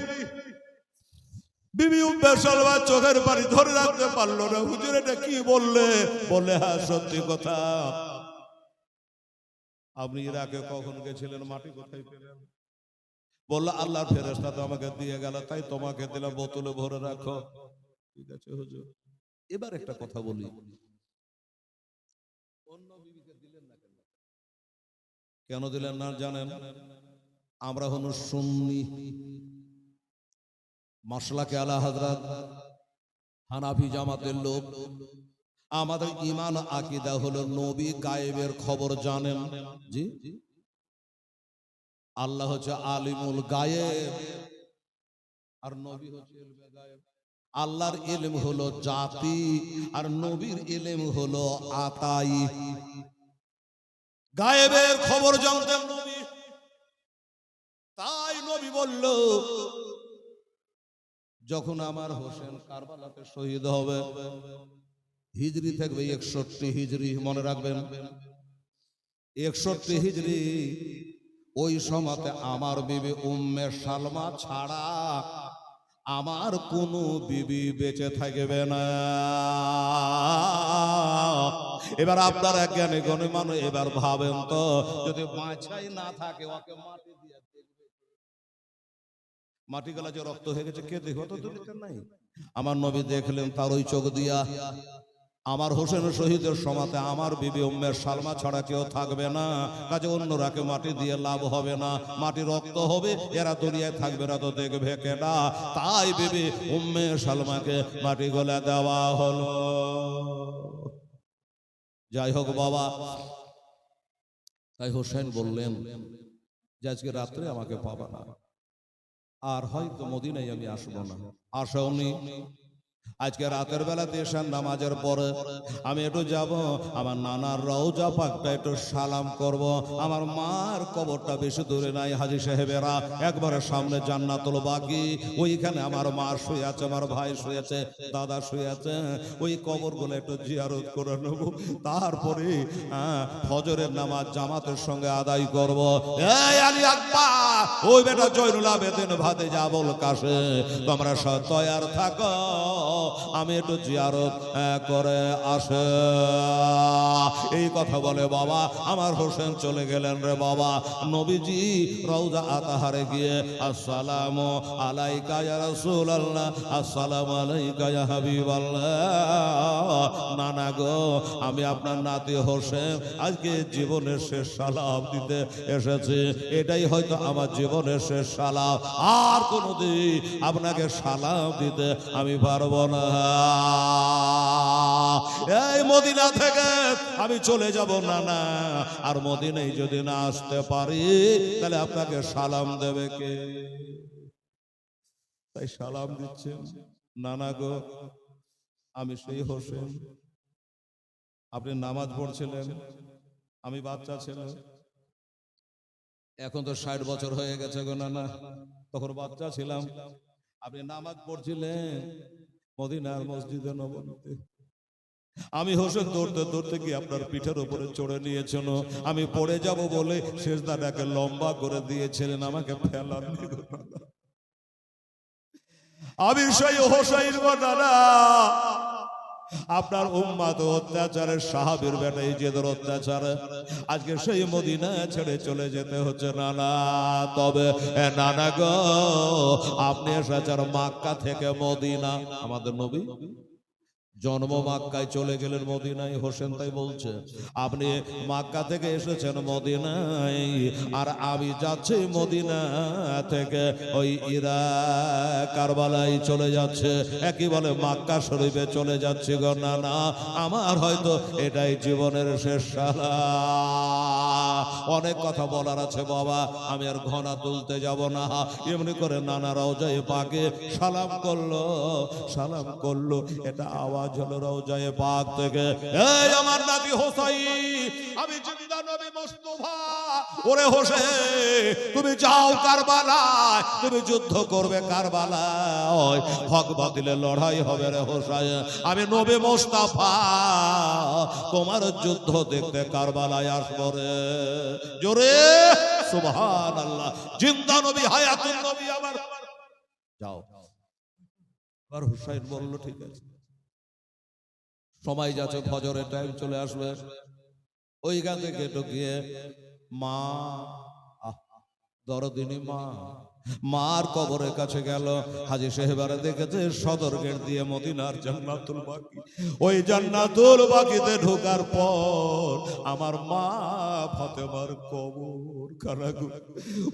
S1: বিবি উম্মে সালমা চোখের পানি ধরে রাখতে পারলো না। হুজুর এটা কি বললে? বলে হ্যাঁ সত্যি কথা। আপনি ইরাকে কখন গেছিলেন? মাটি কোথায় পেলেন? বললো আল্লাহর ফেরেশতা তো আমাকে দিয়ে গেল, তাই তোমাকে দিলাম, বোতলে ভরে রাখো। ঠিক আছে হুজুর। এবার একটা কথা বলি, অন্য বিবিকে দিলেন না কেন? কেন দিলেন না জানেন? আমরা হলো সুন্নি মাসলাকে আলা হযরত হানাফি জামাতের লোক। আমাদের ঈমান আকীদা হলো নবী গায়েবের খবর জানেন। জি, আল্লাহ হচ্ছে আলিমুল গায়েব আর নবী হচ্ছে ইলমে গায়েব। আল্লাহর ইলম হলো জাতি আর নবীর ইলম হলো আতাই। গায়েবের খবর জানতেন নবী, তাই নবী বলল যখন আমার হোসেন কারবালাতে শহীদ হবে, হিজরি থাকবে 61 হিজরি, মনে রাখবেন 61 হিজরি। ওই সময়তে আমার বিবি উম্মে সালমা ছাড়া আমার কোনো বিবি বেঁচে থাকবে না। এবার আপনারা জ্ঞানী গণী মানুষ এবার ভাবেন তো, যদি বাঁচাই না থাকে ওকে মাটি দিয়ে দেখবে, মাটি গলা যে রক্ত হয়ে গেছে কে দেখো তো দুনিয়াতে নাই। আমার নবী দেখলেন তার ওই চোখ দিয়া আমার হোসেন শহীদের সময়তে আমার বিবি উম্মে সালমা ছাড়া কেউ থাকবে না, কাজে অন্যরাকে মাটি দিয়ে লাভ হবে না, মাটি রক্ত হবে, এরা দুনিয়ায় থাকবে না, তো দেখবে কেনা। তাই বিবি উম্মে সালমাকে মাটি গলা দেওয়া হলো। যাই হোক বাবা, তাই হোসেন বললেন যে আজকে রাত্রে আমাকে পাবা না, আর হয়তো মদিনায় আমি আসবো না। আসা উনি আজকে রাতের বেলাতে এসে নামাজের পরে আমি একটু যাব আমার নানার রওজা পাকটা একটু সালাম করব। আমার মার কবরটা বেশি দূরে নাই হাজী সাহেবেরা, একবারে সামনে জান্নাতুল বাকি, ওইখানে আমার মা শুয়ে আছে, আমার ভাই শুয়ে আছে, দাদা শুয়ে আছে, ওই কবরগুলো একটু জিয়ারত করে নেব। তারপরে ফজরের নামাজ জামাতের সঙ্গে আদায় করব। এই আলী আকবার, ওই বেটা জয়নুল আবেদিন ভাতে যাবল কাছে, তোমরা সব তৈয়ার থাকো, আমি একটু জিয়ারত করে আসে। এই কথা বলে বাবা আমার হোসেন চলে গেলেন রে বাবা। নবীজি রওজা আতাহারে গিয়ে আসসালামু আলাইকা ইয়া রাসূলুল্লাহ, আসসালামু আলাইকা ইয়া হাবিবাল্লাহ। নানা গো, আমি আপনার নাতি হোসেন আজকে জীবনের শেষ সালাম দিতে এসেছি। এটাই হয়তো আমার জীবনের শেষ সালাম, আর কোনোদিন আপনাকে সালাম দিতে আমি পারবো না। এই মদিনা থেকে আমি চলে যাব নানা, আর মদিনায় যদি না আসতে পারি তাহলে আপনাকে সালাম দেবে কে? তাই সালাম দিচ্ছেন নানা গো, আমি সেই হোসেন, আপনি নামাজ পড়ছিলেন, আমি বাচ্চা ছিলাম, এখন তো 60 বছর হয়ে গেছে গো নানা, তখন বাচ্চা ছিলাম, আপনি নামাজ পড়ছিলেন মদিনার মসজিদে নববীতে। আমি হোসেন দৌড়তে দৌড়তে গিয়ে আপনার পিঠের উপরে চড়ে নিয়েছিল, আমি পড়ে যাব বলে সেজদাটাকে লম্বা করে দিয়েছিলেন, আমাকে ফেলাননি গো নানা। আমি সেই হোসেন গো নানা, আপনার উম্মাত অত্যাচারের সাহাবীর বেটা ইজেদের অত্যাচারে আজকে সেই মদিনা ছেড়ে চলে যেতে হচ্ছে নানা। তবে নানা গো, আপনি এসেছেন মক্কা থেকে মদিনা, আমাদের নবী জন্ম মক্কায় চলে গেলেন মদিনায়, হোসেন তাই বলছে আপনি মক্কা থেকে এসেছেন মদিনায়, আর আমি যাচ্ছি মদিনা থেকে ওই ইরাক কারবালায় চলে যাচ্ছে, একই বলে মক্কা শরীফে চলে যাচ্ছি গো নানা। আমার হয়তো এটাই জীবনের শেষ সালাম। অনেক কথা বলার আছে বাবা, আমি আর ঘনা তুলতে যাব না। এমনি করে নানা রওজায়ে পাকে সালাম করলো, সালাম করলো, এটা আওয়াজ হলো রওজায়ে পাক থেকে। এই আমার নাতি হোসাইন, আমি জিন্দা নবী মুস্তাফা, ওরে হোসেন তুমি যাও কারবালায়, তুমি যুদ্ধ করবে কারবালায়, হক বাতিলের লড়াই হবে রে হোসেন, আমি নবী মুস্তাফা তোমার যুদ্ধ দেখতে কারবালায় আসবো রে। জোরে সুবহানাল্লাহ। জিন্দা নবী, হায়াতুন নবী। আবার যাও। আর হুসাইন বলল ঠিক আছে, সময় যাচ্ছে, ফজরের টাইম চলে আসবে। ওই গা থেকে ঢুকিয়ে মা, দরদিনী মা, মার কবরের কাছে গেল। হাজী সাহেবারা দেখেছে সদর গেট দিয়ে মদিনার জান্নাতুল বাকি। ওই জান্নাতুল বাকিতে ঢোকার পর আমার মা ফাতেমার কবর কারাগু,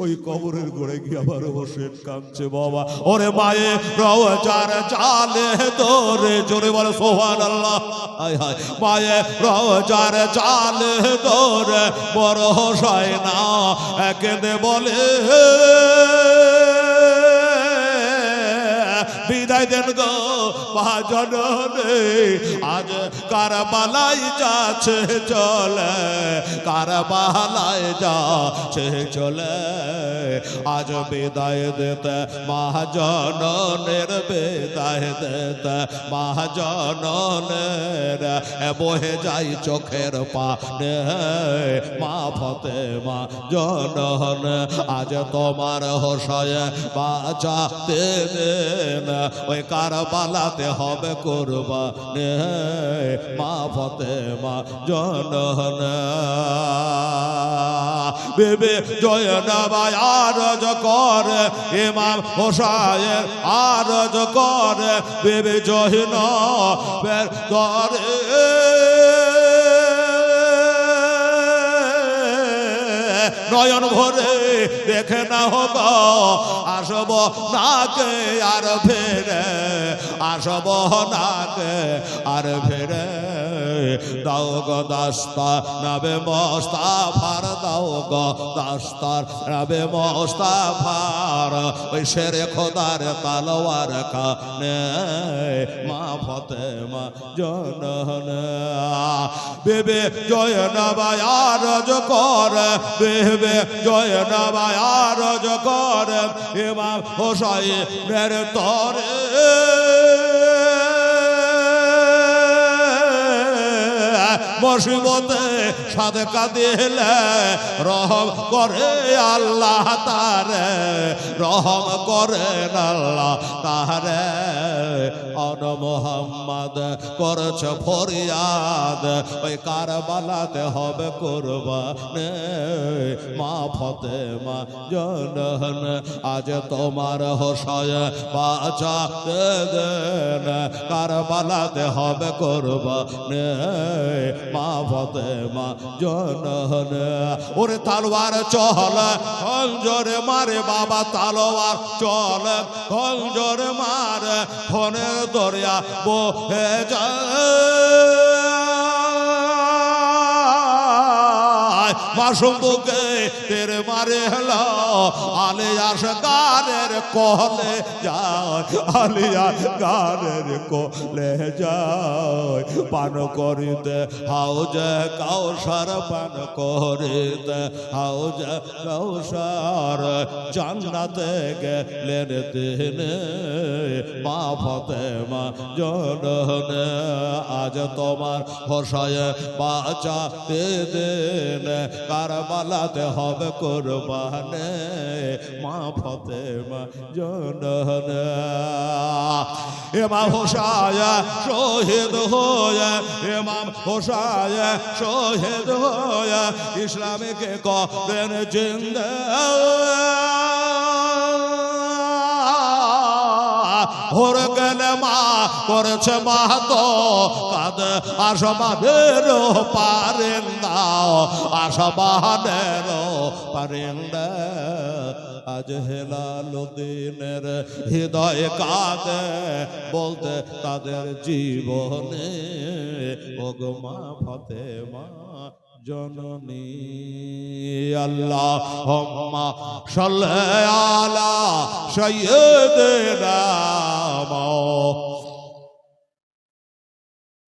S1: ওই কবরের গোড়ে গিয়ে আবার বসে কাঁদছে। বাবা ওরে মায়ে রওজার জালে দরে, জোরে বলে সুবহানাল্লাহ। হায় হায়, মায়ে রওজার জালে দরে বড় হয় না, কেঁদে বলে বিদায় দেন গো মা জননী, আজ কারবালায় যাচ্ছে চলে, কারবালায় যাচ্ছে চলে, আজ বিদায় দিতে মা জননের, বিদায় দিতে মা জননের, বহে যাই চোখের পানে মা ফাতেমা জনন, আজ তোমার হোসায় বাঁচাতে দেন, ওই কারবালাতে হবে কুরবানি মা ফাতেমা জনন। বিবি জয়নব আরজ করে ইমাম হোসাইন আরজ করে, বিবি জয়নবের দরে নয়ন ভরে দেখে না হোক, আসব নাকে আর ফেরে, আসব নাকে আর ফেরে, দাও গো দাস্তা নাবে মোস্তাফার, দাও গো দাস্তার নাবে মোস্তাফার, ওই শেরে খোদার তালোয়ার কানে মা ফাতেমা জনন। বিবি জয়নব আরজ করে, বিবি জয়নব আরজ করে ইমাম হোসাইনের তরে, মুসিবতে সাদকা দিলে রহম করে আল্লাহ তারে, রহম করেন আল্লাহ তারে, অন মোহাম্মদ করছে ফরিয়াদ, ওই কারবালাতে হবে কুরবানি মা ফাতেমা জনন, আজ তোমার হোসাইন বাঁচাতে দেন, কারবালাতে হবে কুরবানি মা ফাতেমা জনন। ওরে তালোয়ার চল খঞ্জরে মারে বাবা, তালোয়ার চল খঞ্জরে মারে, ফোনের দরিয়া বহে যায়, মাসুম বুকে তেরে মারে হলো, আলিয়াস গানের কোলে যায়, আলিয়াস গানের কোলে যায়, পান করিতে হাউজে কাউসার, পান করিতে হাউজে কাউসার, জান্নাতে গেলেন তিনি মা ফাতেমা জনন, আজ তোমার হোসাইন বাঁচাতে দেন, কারবালাতে হবে কুরবানি মা ফাতেমা জনন। ইমাম হোসাইন শহীদ হয়ে, ইমাম হোসাইন শহীদ হয়ে ইসলামকে করেন জিন্দা, হর গেলে মা করেছে মা তো কাঁদে, আসমানের পারেন না, আসমানের পারেন না, আজ হেলালুদ্দিনের হৃদয় কাঁদে, বলতে তাদের জীবনে ওগো মা ফাতেমা জননী। আল্লাহুম্মা সাল্লি আলা সাইয়্যিদিনা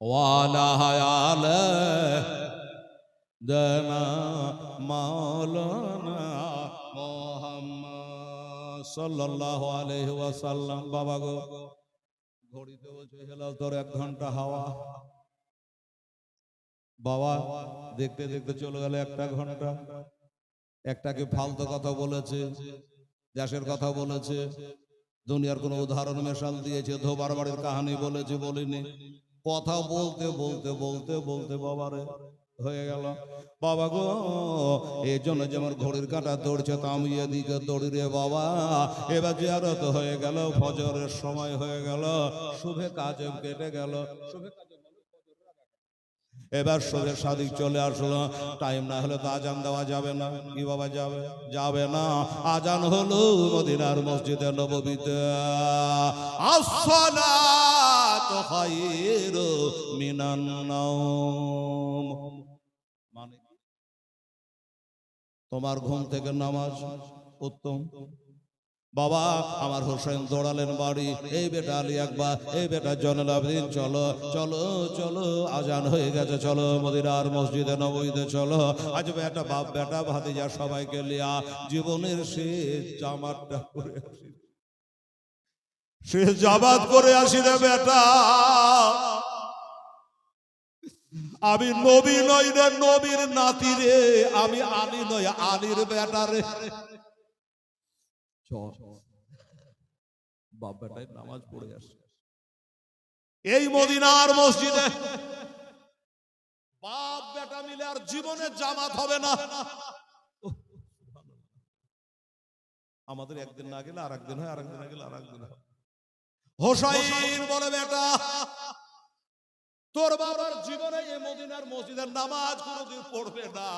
S1: ওয়া আলা আলিহি মাওলানা মুহাম্মদ সাল্লাল্লাহু আলাইহি ওয়াসাল্লাম। বাবা গো, ঘড়িতে বলছে হেলাল তোর 1 ঘন্টা হাওয়া। বাবা দেখতে দেখতে চলে গেল 1টা ঘন্টা, একটাকে ফালতু কথা বলেছে, দেশের কথা বলেছে, দুনিয়ার কোনো উদাহরণ মেশাল দিয়েছে, ধোবার বাড়ির কাহিনী বলেছে, বলিনি। কথা বলতে বলতে বলতে বলতে বাবারে হয়ে গেল। বাবা গো, এই জন্য যেমন ঘড়ির কাঁটা দৌড়ছে তা আমি এদিকে দৌড়ি রে বাবা। এবার জিয়ারত হয়ে গেল, ফজরের সময় হয়ে গেল, শুভে কাজে কেটে গেল। এবার শুভে সাদিক চলে আসলো, টাইম না হলে তো আজান দেওয়া যাবে না। কি বাবা যাবে? যাবে না। আজান হলো মদিনার মসজিদে নববীতে, আসসালাতু খায়রু মিনান নাওম, মানে তোমার ঘুম থেকে নামাজ উত্তম। বাবা আমার হোসেন দৌড়ালেন বাড়ি, এই বেটা আলী আকবর, এই বেটা জয়নুল আবেদিন, চলো চলো চলো, আজান হয়ে গেছে, চলো মদিনার মসজিদে নববীতে চলো। আজ বেটা বাপ বেটা ভাতিজা সবাইকে লিয়া জীবনের শেষ জামাতটা করে আসি, শেষ জামাত করে আসি রে বেটা। আমি নবী নই রে, নবীর নাতি রে, আমি আলী নই, আলীর বেটা রে। বাপ বেটায় নামাজ পড়ে আসে এই মদিনার মসজিদে। বাপ বেটা মিলে আর জীবনে জামাত হবে না। আমাদের একদিন না গেলে আর একদিন হয়, আর একদিন না গেলে আর একদিন হয়। হোসাইন বলে, বেটা তোর বাবার জীবনে এই মদিনার মসজিদের নামাজ কোনোদিন পড়বে না,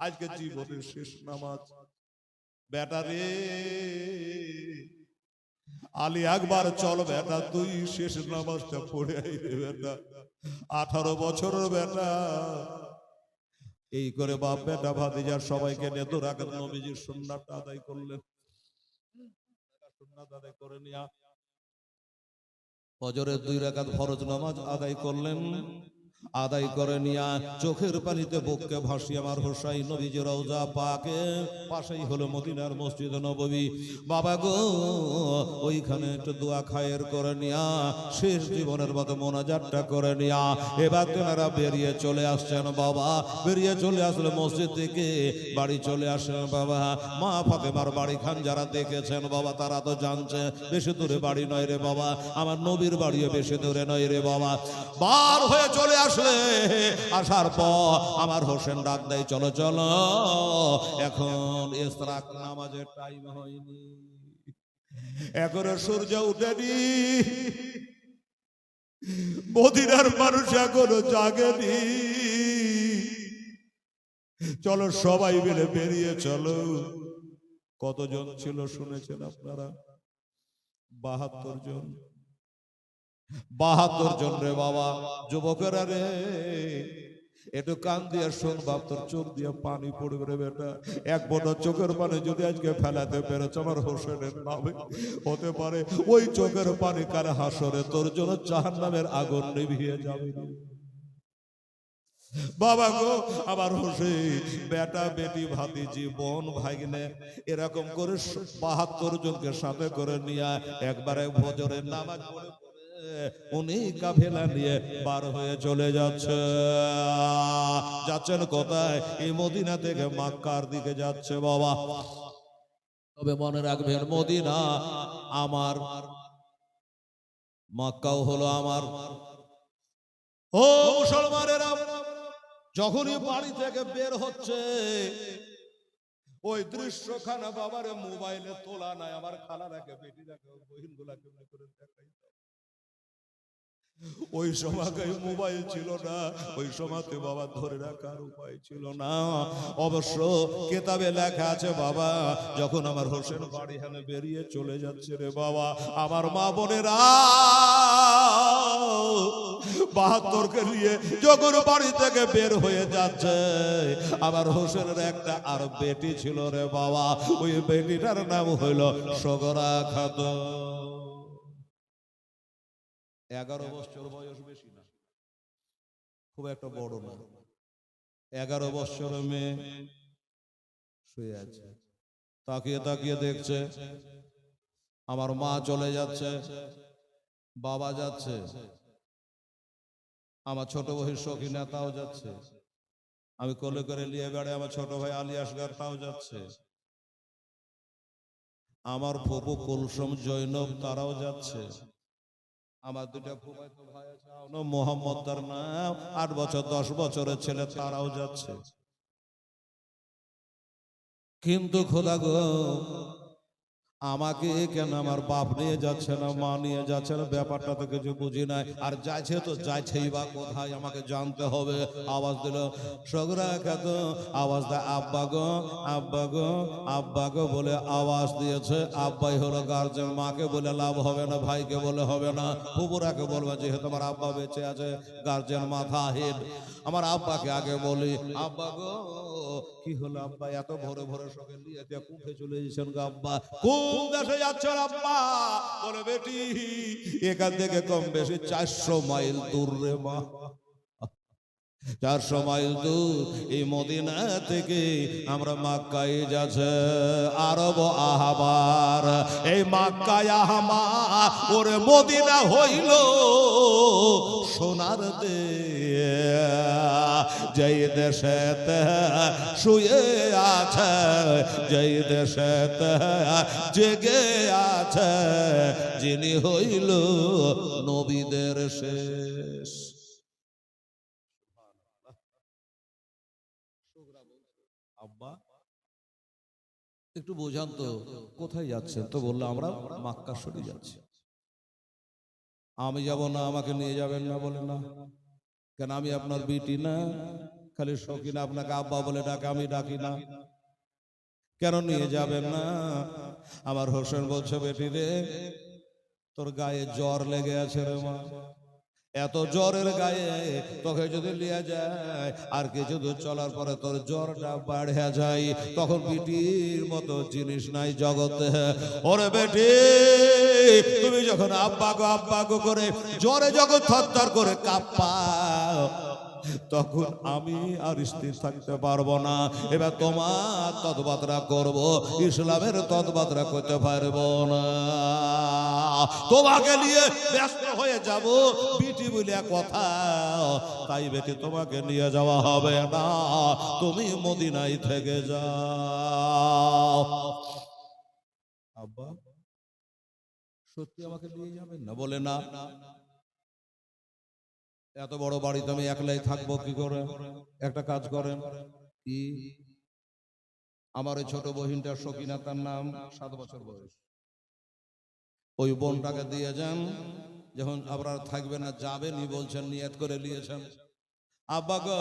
S1: আজকে জীবনের শেষ নামাজ। বেটা রে, আলী আকবর চল বেটা, তুই শেষ নামাজটা পড়ে আইরে বেটা, 18 বছরের বেটা। এই করে বাপ বেটা ভাতিজার সবাইকে নিয়ে 2 রাকাত নবীজির সুন্নাত আদায় করলেন। সুন্নাত আদায় করে নিয়া ফজরের 2 রাকাত ফরজ নামাজ আদায় করলেন। আদায় করে নিয়া চোখের পানিতে বুককে ভাসিয়ে আমার হোসাইন নবীজি রওজা পাকে পাশেই হলো মদিনার মসজিদ নববী। বাবা গো, ওইখানে একটু দোয়া খায়ের করে নিয়া শেষ জীবনের মতো মোনাজাতটা করে নিয়া এবার তেনারা বেরিয়ে চলে আসছেন। বাবা বেরিয়ে চলে আসলে মসজিদ থেকে বাড়ি চলে আসেন। বাবা মা ফাতেমার বাড়ি খান যারা দেখেছেন বাবা তারা তো জানছে বেশি দূরে বাড়ি নয় রে বাবা, আমার নবীর বাড়িও বেশি দূরে নয় রে বাবা। বার হয়ে চলে আসলে, আসার পর আমার হোসেন ডাক দেয়, চলো চলো, এখন ইশরাক নামাজের টাইম হয়নি, এখনো সূর্য উঠেনি, মদিনার মানুষ এখনো জাগেনি, চলো সবাই মিলে বেরিয়ে চলো। কতজন ছিল শুনেছেন আপনারা? 72 জন। 72 জন রে বাবা। যুবকেরা রে, একটু কান দিয়ে শোন বাপ, তোর চোখ দিয়ে পানি পড়বে রে বেটা। এক বোটা চোখের পানি যদি আজকে ফেলাতে পেরেছ আমার হোসেনের নামে, হতে পারে ওই চোখের পানি কার হাসরে তোর জন্য জাহান্নামের আগুন নিভিয়ে যাবে। বাবা গো, আমার হোসেন বেটা বেটি ভাতিজি বোন ভাইগনে এরকম করে 72 জনকে সাথে করে নিয়ে একবারে ফজরের নামাজ পড়ে উনি কাফেলা নিয়ে বার হয়ে চলে যাচ্ছেন কোথায়? এই মদিনা থেকে মক্কার দিকে যাচ্ছে বাবা। তবে মনে রাখবেন মদিনা আমার, মক্কাও হলো আমার। ও মুসলমানেরা, যখনই বাড়ি থেকে বের হচ্ছে ওই দৃশ্যখানা বাবার মোবাইলে তোলা নাই, আমার খালারাকে বেটিরাকে বহিনগুলাকে করে দেখাই। ওই সময় মোবাইল ছিল না, ওই সময়তে বাবা ধরে রাখার উপায় ছিল না। অবশ্য কেতাবে লেখা আছে বাবা, যখন আমার হোসেন বাড়ি হানে বেরিয়ে চলে যাচ্ছে রে বাবা, আমার মা বোনেরা 72 কে নিয়ে যখন বাড়ি থেকে বের হয়ে যাচ্ছে, আমার হোসেনের একটা আর বেটি ছিল রে বাবা, ওই বেটিটার নাম হইল সগরা খাতুন। 11 বছর বয়স, বেশি না, খুব একটা বড় না। 11 বছর মেয়ে শুয়ে আছে, তাকিয়ে তাকিয়ে দেখছে আমার মা চলে যাচ্ছে, বাবা যাচ্ছে, আমার ছোট বহির সখী নেতাও যাচ্ছে, আমি কোলে করে নিয়ে বেড়ে আমার ছোট ভাই আলী আসগার তাও যাচ্ছে, আমার ফুপু কুলসুম জৈনব তারাও যাচ্ছে, আমার দুটা ফুফাতো ভাই আছে মোহাম্মদ তার নাম 8 বছর 10 বছরের ছেলে তারাও যাচ্ছে। কিন্তু খোদা গো আমাকে কেন আমার বাপ নিয়ে যাচ্ছে না, মা নিয়ে যাচ্ছে না, ব্যাপারটা তো কিছু বুঝি নাই। আর যাইছে তো যাইছেই বা কোথায় আমাকে জানতে হবে। আওয়াজ দিল সগরা খাত, আওয়াজ দেয় আব্বা গো, আব্বা গো, আব্বা গো বলে আওয়াজ দিয়েছে। আব্বাই হলো গার্জেন, মাকে বলে লাভ হবে না, ভাইকে বলে হবে না, ফুপুরাকে বলবে যেহেতু আমার আব্বা বেঁচে আছে, গার্জেন মাথা হেড। আমার আব্বাকে আগে বলি আব্বা গো কি হলো আব্বা এত ভোরে ভোরে সকালে নিয়ে উঠে চলে এসেছেন গো আব্বা? কোন দেশে যাচ্ছেন আব্বা? বলে বেটি এখান থেকে কম বেশি 400 মাইল দূর রে মা, 400 মাইল দূর। এই মদিনা থেকে আমরা মক্কায় যাচ্ছে আরব আহবার। এই মক্কায় আহবার ওরে মদিনা হইল সোনার দেশ। যেই দেশেতে শুয়ে আছে, যেই দেশেতে জেগে আছে, যিনি হইল নবীদের শেষ। আব্বা একটু বোঝান তো কোথায় যাচ্ছেন? তো বললো আমরা মক্কা শরীফ যাচ্ছি। আমি যাব না, আমাকে নিয়ে যাবেন না? বলে না কেন, আমি আপনার বিটি না? খালি শৌখিন আপনাকে আব্বা বলে ডাকে, আমি ডাকি না, কেন নিয়ে যাবেন না? আমার হোসেন বলছে বেটি রে তোর গায়ে জ্বর লেগে আছে রে মা, এত জ্বরের গায়ে তোকে যদি লিয়ে যায় আর কিছু দূর চলার পরে তোর জ্বরটা বাড়ে যায়, তখন বিটির মতো জিনিস নাই জগতে। ওরে বেটি তুমি যখন আব্বা গো করে জ্বরে যখন থরথর করে কাঁপাও, তখন আমি আর স্থির থাকতে পারবো না। এবার তোমার তদবাতরা করব, ইসলামের তদবাতরা করতে পারবো না, তোমাকে নিয়ে ব্যস্ত হয়ে যাব বিটি বলে কথা। তাই বেটি তোমাকে নিয়ে যাওয়া হবে না, তুমি মদিনায় থেকে যাও। আব্বা সত্যি আমাকে নিয়ে যাবেন না? বলে না, এত বড় বাড়িতে আমি একলাই থাকবো কি করে? একটা কাজ করেন, কি আমার ওই ছোট বহিনটার সকিনা, তার নাম 7 বছর বয়স, ওই বোনটাকে দিয়ে যান। যখন আপনারা থাকবে না যাবেনই বলছেন, নিয়ত করে নিয়েছেন, আব্বা গো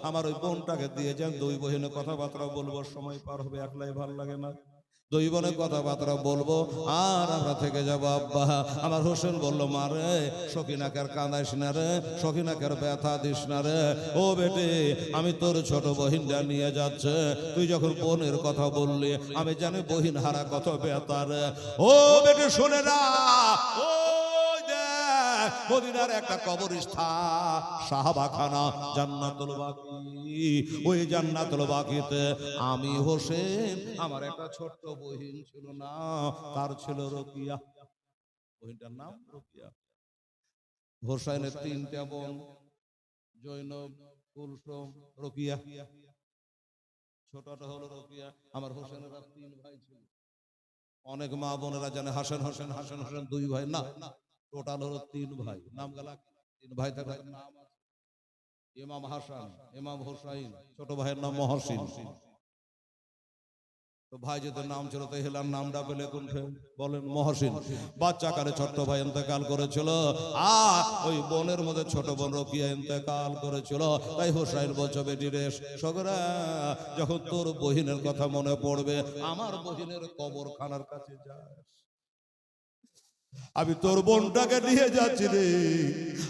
S1: আমার ওই বোনটাকে দিয়ে যান, 2 বহিনে কথাবার্তা বলবো, সময় পার হবে, একলাই ভালো লাগে না, 2 বোনে কথাবার্তা বলবো আর আমরা থেকে যাবো। আব্বা আমার হোসেন বললো মা রে সকিনাকে আর কাঁদাইস না রে, সকিনাকে আর ব্যথা দিস না রে। ও বেটে আমি তোর ছোট বহিনটা নিয়ে যাচ্ছে, তুই যখন বোনের কথা বললি আমি জানি বহিন হারা কত ব্যথা রে। ও বেটে শুনে না, ও মদিনার একটা কবরস্থান সাহাবাখানা জান্নাতুল বাকি, ওই জান্নাতুল বাকিতে আমি হোসেন, আমার একটা ছোট্ট বহিন ছিল না, তার ছিল রোকিয়া, বহিনটার নাম রোকিয়া। হোসেনের 3টা বোন, জৈনব, কুলসুম, রোকিয়া। ছোটটা হলো রোকিয়া। আমার হোসেনের 3 ভাই ছিল। অনেক মা বোনেরা জানে হাসান হোসেন, হাসান হোসেন 2 ভাই না, টোটাল হলো 3 ভাই। নাম গেলা 3 ভাই থাকার নাম আছে ইমাম হাসান, ইমাম হোসাইন, ছোট ভাইয়ের নাম মহসিন। তো ভাই যেদের নাম ছিল তো হেলার নামটা পেলে কোনটা বলেন? মহসিন। বাচ্চা কালে ছোট্ট ভাই ইন্তেকাল করেছিল, আর ওই বোনের মধ্যে ছোট বোন রোকিয়া ইন্তেকাল করেছিল। তাই হোসাইন বলছো বেটি রে সগরা যখন তোর বহিনের কথা মনে পড়বে আমার বহিনের কবরখানার কাছে যাস, আমি তোর বোনটাকে নিয়ে যাচ্ছি রে,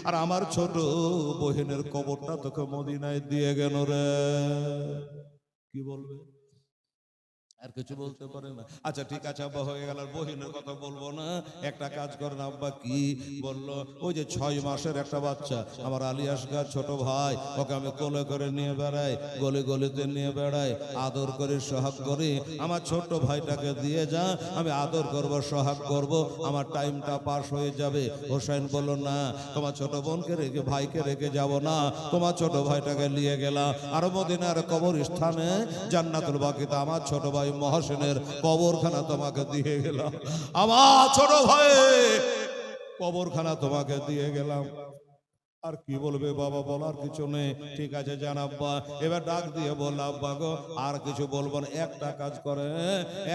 S1: আর আমার ছোট বহিনের কবরটা তোকে মদিনায় দিয়ে গেল রে। কি বলবে? আর কিছু বলতে পারে না। আচ্ছা ঠিক আছে আব্বা, হয়ে গেল। বহিনের কথা বলবো না, একটা কাজ করেন আব্বা। কি বললো? ওই যে 6 মাসের একটা বাচ্চা আমার আলিয়াসগা ছোট ভাই, ওকে আমি কোলে করে নিয়ে বেড়াই, গলি গলিতে নিয়ে বেড়াই, আদর করে সোহাগ করি। আমার ছোট ভাইটাকে দিয়ে যা, আমি আদর করব, সোহাগ করব, আমার টাইমটা পাস হয়ে যাবে। হোসেন বলল না, তোমার ছোট বোনকে রেখে ভাইকে রেখে যাব না, তোমার ছোট ভাইটাকে নিয়ে গেলাম আর মদিনার কবরস্থানে জান্নাতুল বাকিতে আমার ছোট ভাই মহসিনের কবরখানা তোমাকে দিয়ে গেলাম। আমার ছোট ভাই কবরখানা তোমাকে দিয়ে গেলাম। আর কি বলবে বাবা, বলার কিছু নেই। ঠিক আছে জান আব্বা। এবার ডাক দিয়ে বলল, আব্বা গো আর কিছু বলবো না, একটা কাজ করে,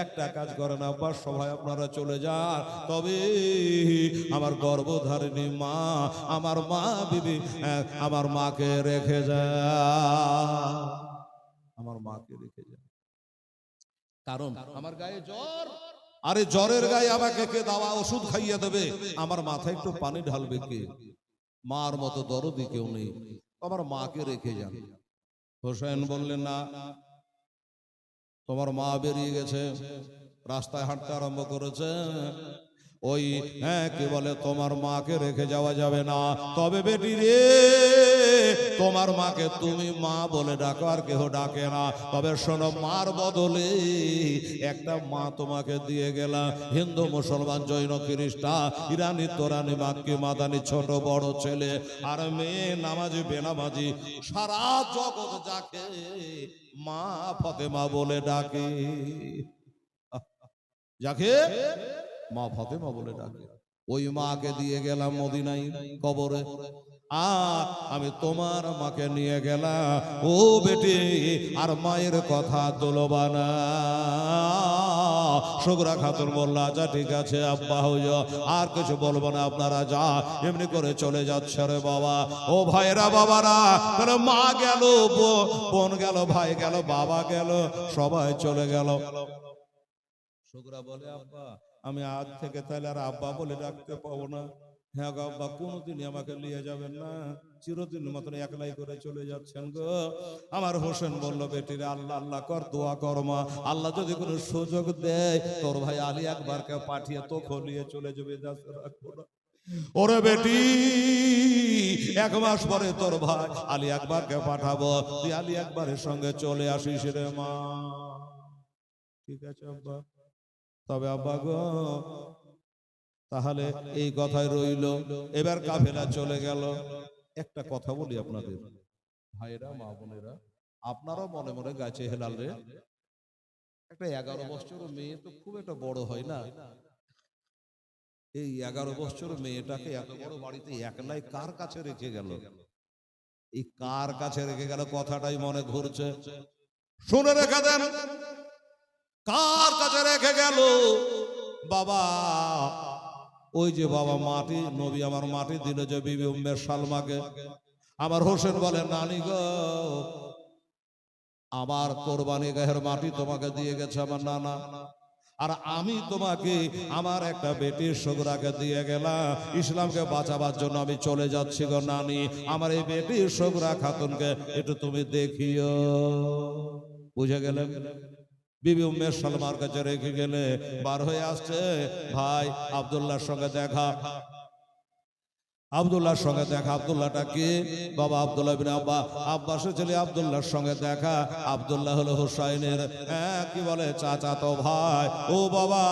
S1: একটা কাজ করেন আব্বা, সবাই আপনারা চলে যান, তবে আমার গর্ভধারিণী মা, আমার মা বিবি, আমার মাকে রেখে যা, আমার মাকে রেখে যা। কারণ আমার গায়ে জ্বর, আরে জ্বরের গায়ে আমাকে কে দাওয়া ওষুধ খাইয়ে দেবে? আমার মাথায় একটু পানি ঢালবে কে? মার মতো দরদি কেউ নেই, আমার মাকে রেখে যান। হোসেন বললেন না, তোমার মা বেরিয়ে গেছে, রাস্তায় হাঁটতে আরম্ভ করেছে, ওই কি বলে, তোমার মাকে রেখে যাওয়া যাবে না। তবে বেটি রে, তোমার মাকে তুমি মা বলে ডাকো, আর কেহ ডাকে না। তবে শোনো, মার বদলে একটা মা তোমাকে দিয়ে গেলাম। হিন্দু, মুসলমান, জৈন, খ্রিস্টান, ইরানি, তোরানি, মাক্কি, মাদানি, ছোট বড় ছেলে আর মেয়ে, নামাজি, বেনামাজি, সারা জগৎ যাকে মা ফতেমা বলে ডাকে, যাকে মা ফতেমা বলে ডাকে, ওই মাকে দিয়ে গেলাম মদিনায় কবরে। আর আমি তোমার মাকে নিয়ে গেলাম, ও বেটি, আর মায়ের কথা তুলবা না। সুগরা খাতুন বলল, আচ্ছা ঠিক আছে আব্বা, হইয়া আর কিছু বলবো না, আপনারা যা, এমনি করে চলে যাচ্ছে রে বাবা। ও ভাইরা বাবারা, তাহলে মা গেল, বোন গেল, ভাই গেল, বাবা গেল, সবাই চলে গেল। সুগরা বলে, আব্বা আমি আজ থেকে তাহলে আর আব্বা বলে ডাকতে পাবো না। হ্যাঁ গো আব্বা, কোনোদিনই আমাকে নিয়ে যাবেন না, চিরদিন মতন একলাই করে চলে যাচ্ছেন গো। আমার হোসেন বলল, বেটিরে আল্লাহ আল্লাহ কর, দোয়া কর মা, আল্লাহ যদি কোনো সুযোগ দেয় তোর ভাই আলী আকবরকে পাঠিয়ে তোকে নিয়ে চলে যাবে, রাখবো না। ওরে বেটি, 1 মাস পরে তোর ভাই আলী আকবরকে পাঠাবো, তুই আলী আকবরের সঙ্গে চলে আসিস রে মা। ঠিক আছে আব্বা। তবে আব্বা গো, তাহলে এই কথাই রইল। এবার কাফেলা চলে গেল। একটা কথা বলি আপনাদের ভাইরা, মা বোনেরা, আপনারাও মনে মনে গাছে হেলাল রে, একটা 11 বছর মেয়ে তো খুব একটা বড় হয় না। এই 11 বছর মেয়েটাকে এত বড় বাড়িতে একলাই কার কাছে রেখে গেল? এই কার কাছে রেখে গেল কথাটাই মনে ঘুরছে। শুনে রেখে দেন, কার কাছে রেখে গেল? বাবা, ওই যে বাবা মাটি, নবী আমার মাটি দিল যে বিবি উম্মে সালমাকে। আমার হোসেন বলে, নানি গো, আমার কোরবানি গায়ের মাটি তোমাকে দিয়ে গেছে আমার নানা, আর আমি তোমাকে আমার একটা বেটির সুগরাকে দিয়ে গেলাম। ইসলামকে বাঁচাবার জন্য আমি চলে যাচ্ছি গো নানি, আমার এই বেটির সুগরা খাতুনকে একটু তুমি দেখিও। বুঝে গেলেন? বিবি উম্মে সালমার কাছে রেখে গেলে বার হয়ে আসছে, ভাই আব্দুল্লাহর সঙ্গে দেখা। আব্দুল্লাহর সঙ্গে দেখা। আব্দুল্লাহটা কি? বাবা আব্দুল্লাহ বিন আব্বাসের ছেলে আব্দুল্লাহর সঙ্গে দেখা। আব্দুল্লাহ হলো হুসাইনের কি বলে চাচাতো ভাই। ও বাবা,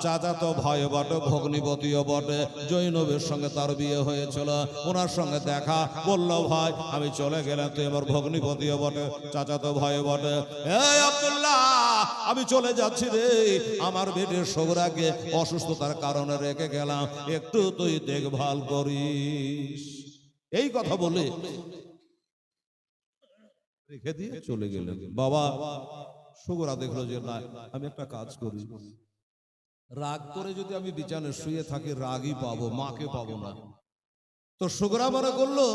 S1: চাচাতো ভাই বটে, ভগ্নিপতিও বটে। জৈনবের সঙ্গে তার বিয়ে হয়েছিল, ওনার সঙ্গে দেখা। বলল, ভাই আমি চলে গেলাম, তুই আমার ভগ্নিপতিও বটে, চাচাতো ভাই বটে। এই আব্দুল্লাহ, আমি চলে যাচ্ছি রে, আমার বেটির সুগরাকে অসুস্থতার কারণে রেখে গেলাম, একটু তুই দেখভাল কর। এই কথা বলে রেখে দিয়ে চলে গেলেন। বাবা সুগরা দেখলো যে না, আমি একটা কাজ করি, রাগ করে যদি আমি বিছানায় শুয়ে থাকি রাগই পাবো, মাকে পাবো না। তো সুগরা মনে করলো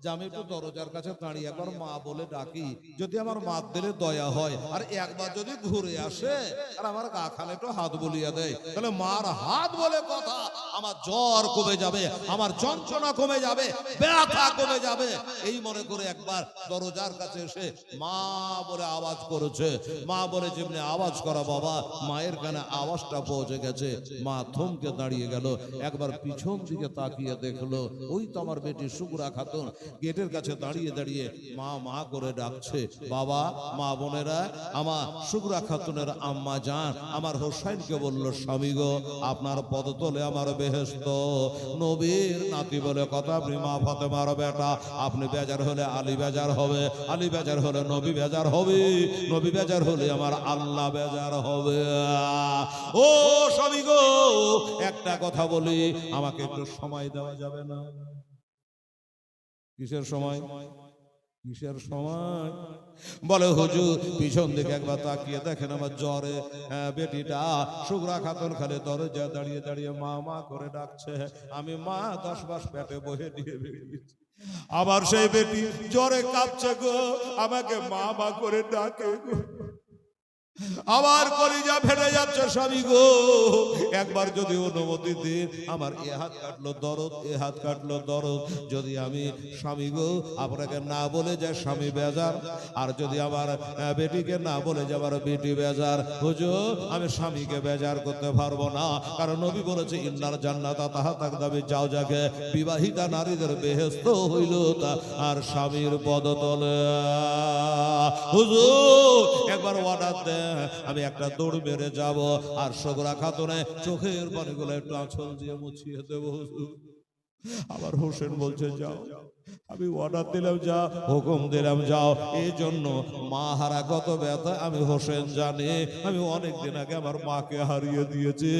S1: যে আমি একটু দরজার কাছে দাঁড়িয়ে একবার মা বলে ডাকি, যদি আমার মা দিলে দয়া হয়, আর একবার যদি ঘুরে আসে আর আমার গা খানে একটু হাত বলিয়ে দেয়, তাহলে মার হাত বলে কথা, আমার জ্বর কমে যাবে, আমার যন্ত্রণা কমে যাবে, ব্যথা কমে যাবে। এই মনে করে একবার দরজার কাছে এসে মা বলে আওয়াজ করেছে। মা বলে যেমনি আওয়াজ করা বাবা, মায়ের কানে আওয়াজটা পৌঁছে গেছে। মা থমকে দাঁড়িয়ে গেল, একবার পিছন দিকে তাকিয়ে দেখলো ওই তো আমার বেটি শুকরা খাতুন গেটের কাছে দাঁড়িয়ে দাঁড়িয়ে মা মা করে ডাকছে। বাবা, মা বোনেরা, আমার শুকরা খাতুনের আম্মা জান আমার হোসাইনকে বলল, স্বামী গো, আপনার পদতলে আমার বেহেশত। নবীর নাতি বলে কথা, আপনি মা ফাতেমার বেটা, আপনি বেজার হলে আলী বেজার হবে, আলী বেজার হলে নবী বেজার হবে, নবী বেজার হলে আমার আল্লাহ বেজার হবে। ও স্বামী গো, একটা কথা বলি, আমাকে একটু সময় দেওয়া যাবে না? কিসের সময়? কিসের সময়? বলে হুজুর, পিছন দিকে একবার তাকিয়ে দেখেন আমার জ্বরে বেটিটা শুকরা খাতুন খালে দরজা দাঁড়িয়ে দাঁড়িয়ে মা মা করে ডাকছে। আমি মা 10 মাস পেটে বহে দিয়ে বেরিয়েছি, আবার সেই বেটি জ্বরে কাঁপছে গো, আমাকে মা মা করে ডাকে গো, আমার কলিজা ফেটে যাচ্ছে স্বামী গো, একবার যদি অনুমতি দিন, আমার এ হাত কাটলো দরদ, এ হাত কাটলো দরদ, যদি আমি স্বামী গো আপনাকে না বলে যায় স্বামী বেজার, আর যদি আমার বেটিকে না বলে যায় আমার বেটি বেজার, হুজুর আমি স্বামীকে বেজার করতে পারবো না, কারণ নবী বলেছে ইন্নার জান্নাতা তাহাতা দাবি যাও যাকে, বিবাহিতা নারীদের বেহেশত হইল তা আর স্বামীর পদতলে। হুজুর একবার অর্ডার দেন, আমি একটা দৌড় মেরে যাব, আর শুকরা খাতুনে চোখের পানিগুলো একটু আঁচল দিয়ে মুছিয়ে দেবো। আবার হোসেন বলছে যাও, আমি অর্ডার দিলাম যা, হুকুম দিলাম যাও। এই জন্য মা হারা কত ব্যথা আমি হোসেন জানি, আমি অনেক দিন আগে আমার মাকে হারিয়ে দিয়েছি,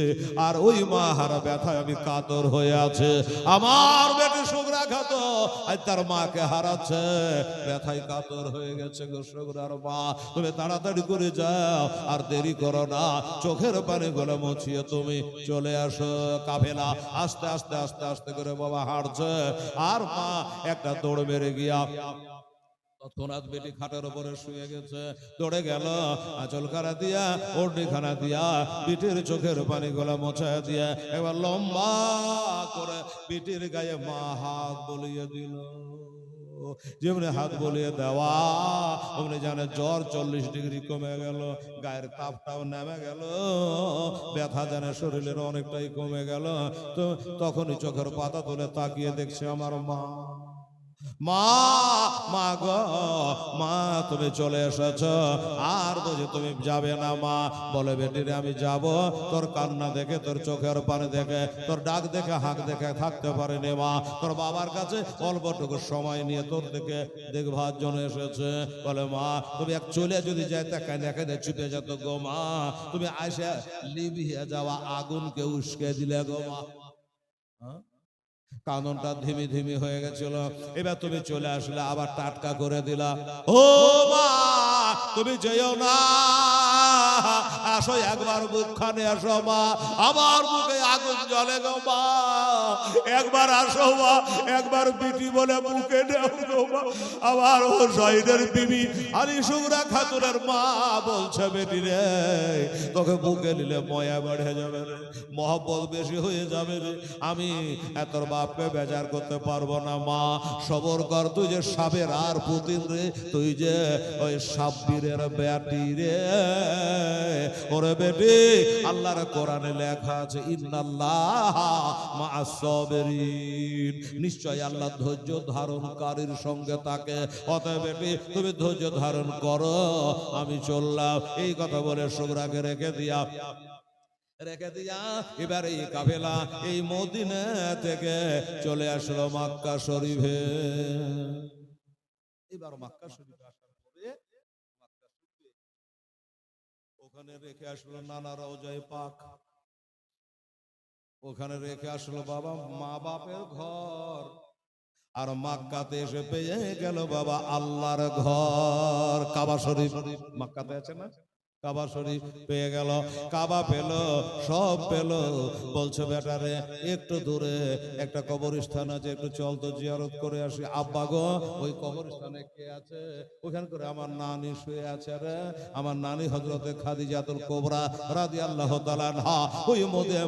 S1: আর ওই মা হারা ব্যথায় আমি কাতর হয়ে আছে। আমার বেটি শুকরা খাতুন আজ তার মাকে হারাচ্ছে, ব্যথায় কাতর হয়ে গেছে গো শুকরার মা, তুমি তাড়াতাড়ি করে যাও, আর দেরি করো না, চোখের পানি গুলো মুছিয়ে তুমি চলে আসো। কাফেলা আস্তে আস্তে আস্তে আস্তে করে বাবা হাঁটছে, আর মা একটা দৌড় মেরে গিয়া তৎক্ষণাৎ বেটি খাটের উপরে শুয়ে গেছে, দৌড়ে গেল, আঁচল খানা দিয়া ওড়নি খানা দিয়া বিটির চোখের পানি গুলা মোছায় দিয়া এবার লম্বা করে বিটির গায়ে মা হাত বলিয়ে দিল। যেমনি হাত বলিয়ে দেওয়া অমনি জানে জ্বর 40 ডিগ্রি কমে গেল, গায়ের তাপটাও নেমে গেল, ব্যথা জানে শরীরের অনেকটাই কমে গেল। তো তখনই চোখের পাতা তুলে তাকিয়ে দেখছে আমার মা। মা, মা গো, মা তুমি চলে এসেছ, আর বুঝি তুমি যাবে না? মা বলে বেটিরে আমি যাব, তোর কান্না দেখে, তোর চোখের পানি দেখে, তোর ডাক দেখে, হাঁক দেখে থাকতে পারিনি মা, তোর বাবার কাছে অল্পটুকু সময় নিয়ে তোর দিকে দেখবার জন্য এসেছে। বলে মা তুমি এক চলে যদি যাইতে কাঁদে কাঁদে চুপে যেত গো মা, তুমি আইসা লিবিয়ে যাওয়া আগুনকে উস্কে দিলে গো মা। কাননটা ধিমি ধিমি হয়ে গেছিল, এবার তুমি চলে আসলে আবার টাটকা করে দিলা। ও মা তুমি যেও না, আসো একবার মুখখানে আসো মা, আমার মুখে আগুন জ্বলে গো মা, একবার আসো মা, একবার বিটি বলে মুখে নেও গো মা। আবার ও শহীদের বিবি আলী শুকরা খাতুনের মা বলছে বেটি রে, তোকে বুকে নিলে ময়া বেড়ে যাবে রে, মহব্বত বেশি হয়ে যাবে রে, আমি তোর বাপকে বেজার করতে পারবো না মা, সবর কর, তুই যে সাবের আর পুতিন রে, তুই যে ওই সাব্বিরের বেটি রে। ওরে বেটি, আল্লাহর কোরআনে লেখা আছে ইন্নাল্লাহ মা'আস সাবিরিন, নিশ্চয় আল্লাহ ধৈর্য ধারণকারীর সঙ্গে থাকে, অতএব বেটি তুমি ধৈর্য ধারণ করো, আমি চললাম। এই কথা বলে শুকরাকে রেখে দিয়া এবার এই কাফেলা এই মদিনা থেকে চলে আসলো মক্কা শরীফে। এবার মক্কা শরীফে আসার পরে ওখানে রেখে আসলো নানা রওজায়ে পাক, ওখানে রেখে আসলো বাবা মা বাপের ঘর, আর মক্কাতে এসে পেয়ে গেল বাবা আল্লাহর ঘর কাবা শরীফ। মক্কাতে আছে না, কাবা শরীফ পেয়ে গেল, কাবা পেল, সব পেল। বলছে বেটারে একটু দূরে একটা কবরস্থান আছে, একটু চল তো জিয়ারত করে আসি। আব্বা গো, ওই কবরস্থানে কে আছে? ওখান করে আমার নানি শুয়ে আছে রে, আমার নানি হযরতে খাদিজাতুল কুবরা রাদিয়াল্লাহু তাআলা আনহা ওই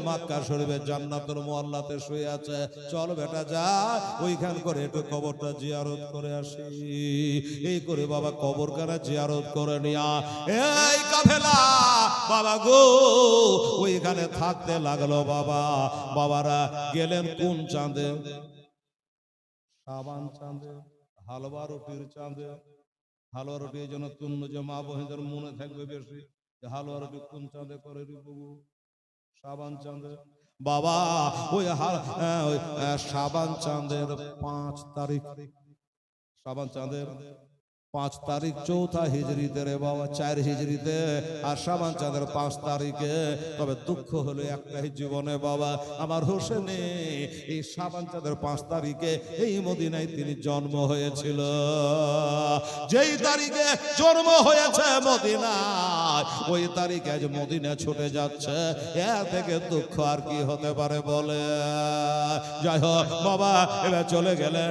S1: মক্কা শরীফের জান্নাতুল মুআল্লাতে শুয়ে আছে। চল বেটা যা, ওইখান করে একটু কবরটা জিয়ারত করে আসি। এই করে বাবা কবরখানা জিয়ারত করে নিয়া এই কাফেলা বাবা গো ওইখানে থাকতে লাগলো। বাবা বাবারা গেলেন কোন চাঁদে? শাবান চাঁদে, হালুয়া রুটির চাঁদে। হালুয়া রুটি এই জন্য তুন্ন যে মা বোনদের মনে থাকবে বেশি, হালুয়া রুটি কোন চাঁদে করে রে বাবু? শাবান চাঁদে। বাবা ওই শাবান চাঁদের 5 তারিখ, শাবান চাঁদের 5 তারিখ চৌথা হিজরিতে রে বাবা, 4 হিজরিতে, আর শাবান চাঁদের 5 তারিখে। তবে দুঃখ হলো একটাই জীবনে বাবা, আমার হোসেনে এই শাবান চাঁদের 5 তারিখে এই মদিনায় তিনি জন্ম হয়েছিল। যেই তারিখে জন্ম হয়েছে মদিনায়, ওই তারিখে আজ মদিনা ছুটে যাচ্ছে। এর থেকে দুঃখ আর কি হতে পারে বলে? যাই হোক বাবা, এবার চলে গেলে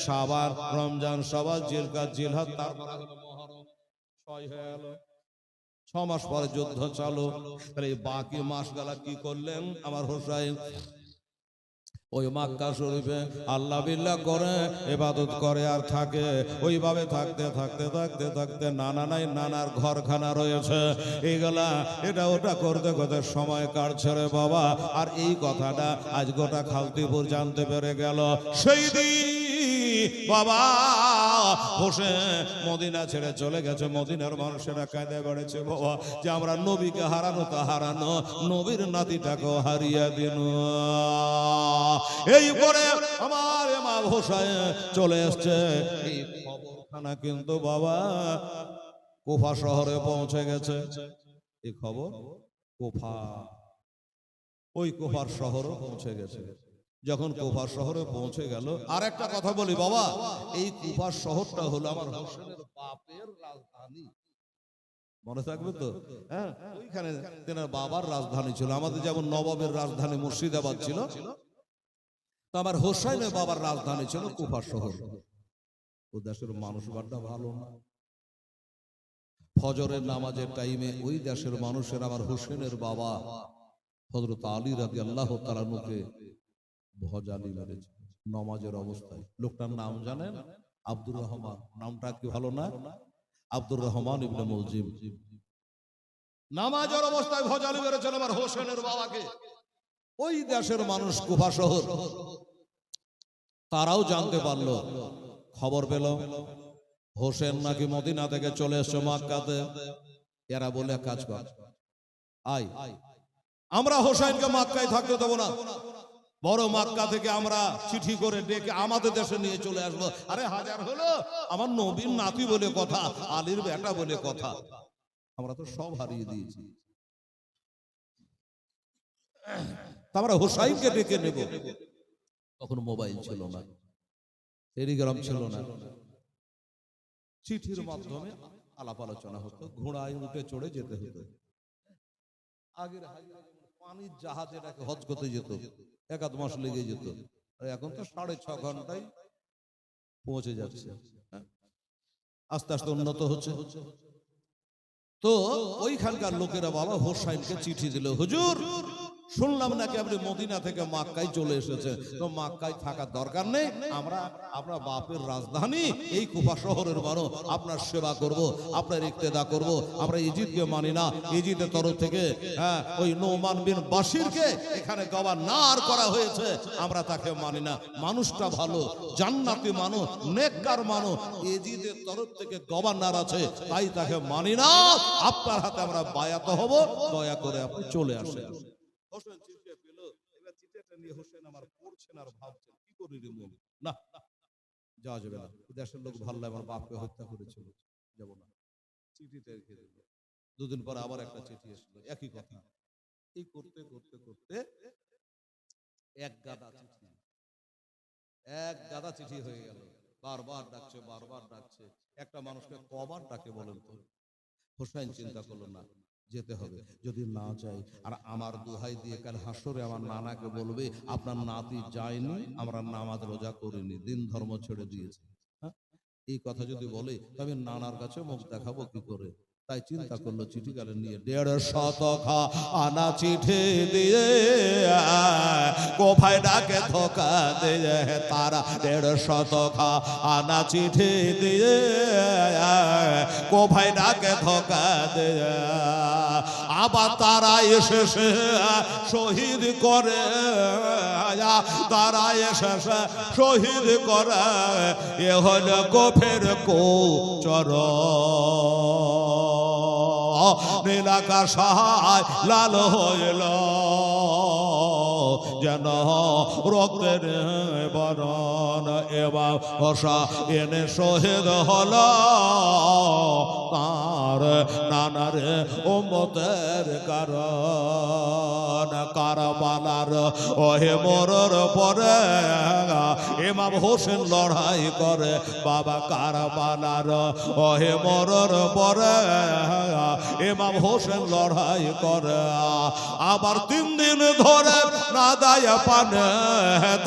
S1: শাবান, রমজান, শাওয়াল, জিলকাদ, জিলহজ, তারপর হলো মুহররম, 6 হয়ে গেল। 6 মাস পরে যুদ্ধ চালু। তাহলে এই বাকি মাসগুলা কি করলেন আমার হোসাইন? ওই মক্কা শরীফে আল্লাহ বিল্লাহ করে ইবাদত করে আর থাকে। ওইভাবে থাকতে থাকতে থাকতে থাকতে নানা নাই নানার ঘরখানা রয়েছে, এইগুলা এটা ওটা করতে করতে সময় কাটছে রে বাবা। আর এই কথাটা আজ গোটা খালতিপুর জানতে পেরে গেল। সেই দিন বাবা হোসেন মদিনা ছেড়ে চলে গেছে। মদিনার মানুষেরা কাঁদে বেড়েছে বাবা, যে আমরা নবীকে হারানো তা হারানো, নবীর নাতিটাকেও হারিয়ে দিন। এই করে আমার ইমাম হোসেন চলে এসছে। এই খবরখানা কিন্তু বাবা কুফা শহরে পৌঁছে গেছে। এই খবর কুফা, ওই কুফার শহরে পৌঁছে গেছে। যখন কুফা শহরে পৌঁছে গেল, আর একটা কথা বলি বাবা, এই কুফা শহরটা হলো আমার হোসেনের বাপের রাজধানী। মনে থাকবে তো? হ্যাঁ, ওইখানে তেনার বাবার রাজধানী ছিল। আমাদের যেমন নবাবের রাজধানী মুর্শিদাবাদ ছিল, তো আমার হোসেনের বাবার রাজধানী ছিল কুফা শহর। ও দেশের মানুষ বাড্ডা ভালো না। ফজরের নামাজের টাইমে ওই দেশের মানুষের আমার হোসেনের বাবা হযরত আলী রাদিয়াল্লাহু তাআলা আনহুকে ভজালি মেরেছে নামাজের অবস্থায়। লোকটার নাম জানেন? আব্দুর রহমান। নামটা কি ভালো না? আব্দুর রহমান ইবনে মুলজিম। নামাজের অবস্থায় ভজালি মেরেছেন আমার হোসেনের বাবাকে। ওই দেশের মানুষ কুফা শহর, তারাও জানতে পারলো, খবর পেল হোসেন নাকি মদিনা থেকে চলে এসছে মক্কাতে। এরা বলে কাজ কর, আই আমরা হোসেনকে মক্কায় থাকতে দেবো না, বড় মক্কা থেকে আমরা চিঠি করে ডেকে আমাদের দেশে নিয়ে চলে আসবো। আরে হাজার হলো, আমার নবীর নাতি বলে কথা, আলীর বেটা বলে কথা, আমরা তো সব হারিয়ে দিয়েছি। আমরা হোসাইনকে ডেকে নেব। তখন মোবাইল ছিল না, টেলিগ্রাম ছিল না, চিঠির মাধ্যমে আলাপ আলোচনা হতো, ঘোড়ায় উঠে চড়ে যেতে হতো। আগের পানির জাহাজে হজ করতে যেত, 1-1 মাস লেগে যেত। এখন তো 6.5 ঘন্টায় পৌঁছে যাচ্ছে। আস্তে আস্তে উন্নত হচ্ছে। তো ওইখানকার লোকেরা বাবা হোসাইনকে চিঠি দিল, হুজুর শুনলাম নাকি আপনি মদিনা থেকে মক্কায় চলে এসেছে, তো মক্কায় থাকার দরকার নেই, আমরা আপনার বাপের রাজধানী এই কুফা শহরের মানুষ, আপনার সেবা করব, আপনার ইক্তেদা করব। আমরা ইজিদকে মানি না, ইজিদের তরফ থেকে ওই নোমান বিন বাশিরকে এখানে গভর্নর করা হয়েছে, আমরা তাকে মানি না। মানুষটা ভালো, জান্নাতি মানুষ, নেককার মানুষ, ইজিদের তরফ থেকে গভর্নর আছে, তাই তাকে মানি না। আপনার হাতে আমরা বায়াত হব, দয়া করে আপনি চলে আসেন। হোসেন চিঠিটা পেল, এবার চিঠিটা নিয়ে হোসেন আমার পড়ছেন আর ভাবছেন কি করি রে মন, না যাওয়া যাবে না, দেশের লোক ভাল্লা আমার বাপকে হত্যা করেছিল, যাব না। চিঠিটা রেখে দিল। 2 দিন পরে আবার একটা চিঠি এসেছিল, একই কথা। এই করতে করতে করতে এক গাদা চিঠি হয়ে গেল। বারবার ডাকছে, বারবার ডাকছে। একটা মানুষকে কবার ডাকে বলেন তো? হোসেন চিন্তা করলো না, যেতে হবে। যদি না যাই আর আমার দোহাই দিয়ে কাল হাসরে আমার নানাকে বলবে আপনার নাতি যায়নি, আমরা নামাজ রোজা করিনি, দিন ধর্ম ছেড়ে দিয়েছি, হ্যাঁ, এই কথা যদি বলে তবে নানার কাছে মুখ দেখাবো কি করে? তাই চিন্তা করলো চিঠি গালে নিয়ে 150 আনা চিঠি দিয়ে কোফায় ডাকে ধোকা দিয়ে তারা 150 আনা চিঠি দিয়ে কোফায় ডাকে ধোকা দিয়ে আবার তারা এসে শহীদ করে, তারা এসে শহীদ করে এ হল গোফের কোচর নীলাকাশায় লাল হইল যেন রক্তের বরণ এবার হসা এনে শহীদ হল তার নানার উম্মতের কারণ কারবালার ওহে মরর পরে ইমাম হোসেন লড়াই করে বাবা কারবালার ওহে মরর পরে ইমাম হোসেন লড়াই করে আবার 3 দিন ধরে না দায় পানে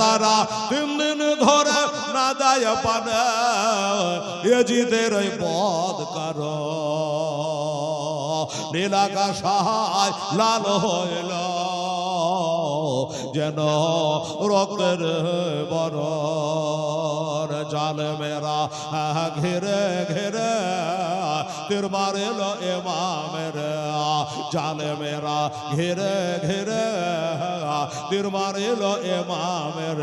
S1: তারা 3 দিন ধরে না দায় পানে এজিদের ওই পদ কারণ নীলাকাশায় লাল হইল যেন রক্তের বরণ জালেমেরা ঘিরে ঘিরে তীর মারিল ইমামের জালেমেরা ঘিরে ঘিরে তীর মারিল ইমামের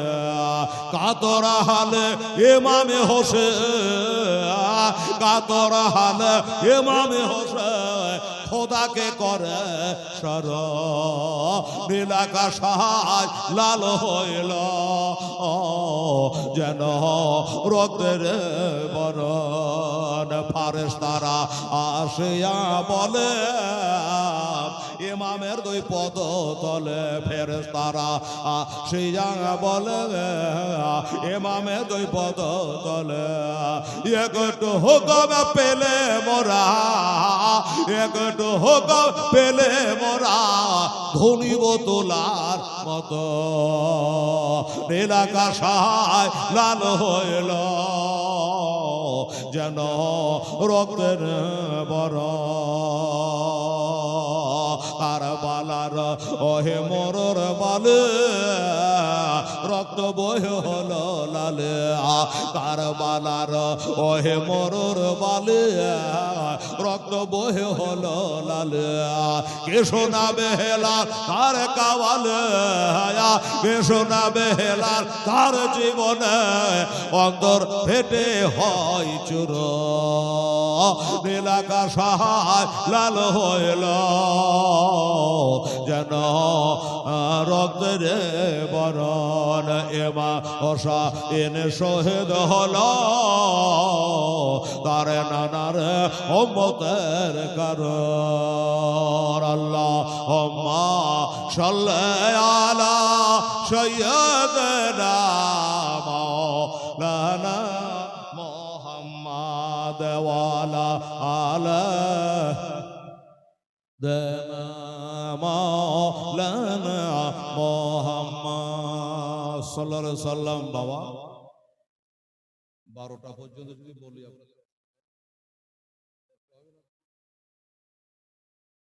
S1: কাতর হালে ইমামে হোসেন কাতর হালে ইমামে হোসেন খোদাকে করে সর নীলাকাশায় লাল হইল যেন রক্তের বরণ ফারেশতারা আসিয়া বলে ইমামের 2 পদ তলে ফেরেশতারা আসিয়া বলে ইমামের 2 পদ তলে একটু হুকুম পেলে মোরা একটু হুকুম পেলে মোরা ধনিব তোলার মতো নীলাকাশায় লাল হইল যেন রক্তের বরণ কারবালার ওহে মরর বালে রক্ত বহে হলো লালে কারবালার ওহে মরর বালে রক্ত বহে হলো লালে কে শোনাবে হেলাল তার কাওয়ালে কে শোনাবে হেলাল তার জীবনে অন্তর ফেটে হয় চুর নীলাকাশায় লাল হইল যেন রক্তের বরণ এমা ওষা এনে শহীদ হল তার নানার উম্মতের কারণ আল্লাহুম্মা সাল্লি আলা সাইয়্যিদিনা মাওলানা মুহাম্মাদ ওয়া আলা আলিহি মাওলানা মুহাম্মদ সাল্লাল্লাহু আলাইহি সাল্লাম। বাবা 12টা পর্যন্ত যদি বলি আপনাদের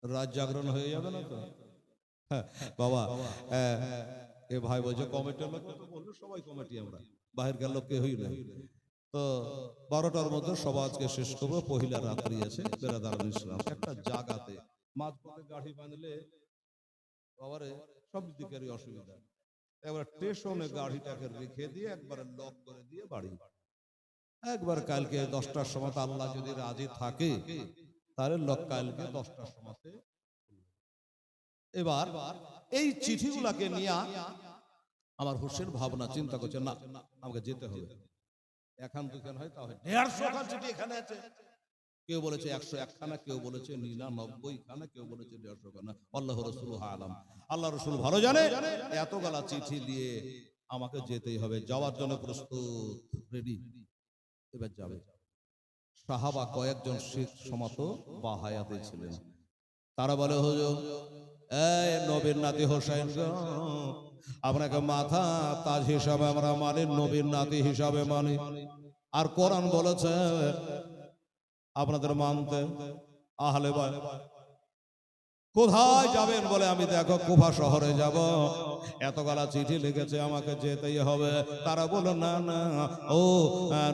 S1: রাত জাগরণ হয়ে যাবে না তো? হ্যাঁ বাবা এ ভাই বলছে কমিটির লোক তো বললো সবাই কমিটি আমরা বাহিরকার লোক কে হই না তো 12টার মধ্যে সব আজকে শেষ করবো। পহিলা রাত্রি আছে বেরাদার ইসলাম একটা জায়গাতে মাঝপথে গাড়ি বাঁধলে বাবারে সব দিকেরই অসুবিধা। এবার স্টেশনে গাড়িটাকে রেখে দিয়ে একবারে লক করে দিয়ে বাড়ি একবার কালকে 10টার সময় আল্লাহ যদি রাজি থাকে তাহলে লোক কালকে 10টার সময়। এবার এই চিঠিগুলাকে নিয়ে আমার হোসেন ভাবনা চিন্তা করছে না আমাকে যেতে হবে। এখন দুখান হয় তাহলে 150 খান চিঠি এখানে আছে। কেউ বলেছে 101 খানা, কেউ বলেছে 99 খানা, কেউ বলেছে 150 খানা। আল্লাহ রাসূল আলাম, আল্লাহ রাসূল ভালো জানে। এতগুলা চিঠি দিয়ে আমাকে যেতেই হবে। যাওয়ার জন্য প্রস্তুত, রেডি। এবার যাবে। সাহাবা কয়েকজন শিখ সমাত বা হায়াতে ছিলেন। তারা বলে হুজুর এই নবীর নাতি হোসেন গো, আপনাকে মাথা তাজ হিসাবে আমরা মানি, নবীর নাতি হিসাবে মানি, আর কোরআন বলেছে আপনাদের মানতে। আহলে বাইত কোথায় যাবেন বলে, আমি দেখো কুফা শহরে যাব, এতগুলা চিঠি লিখেছে আমাকে যেতেই হবে। তারা বলো না না, ও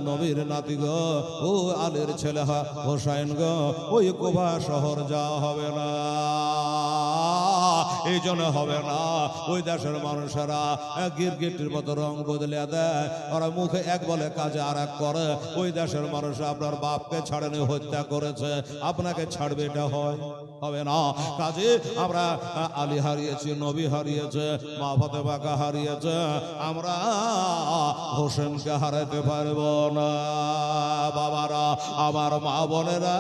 S1: নবীর নাতি গো, ও আলীর ছেলে হোসাইন গো, ওই কুফা শহর যাওয়া হবে না, এই জন্য হবে না। ওই দেশের মানুষেরা গিরগিটির মতো রং বদলে দেয়, ওরা মুখে এক বলে কাজে আর এক করে। ওই দেশের মানুষ আপনার বাপকে ছাড়েনি, হত্যা করেছে, আপনাকে ছাড়বে? এটা হবে না। কাজে আমরা আলী হারিয়েছি, নবী হারিয়েছে, মা ফাতেমাকে হারিয়েছে, আমরা হোসেনকে হারাতে পারবো না। বাবারা, আমার মা বোনেরা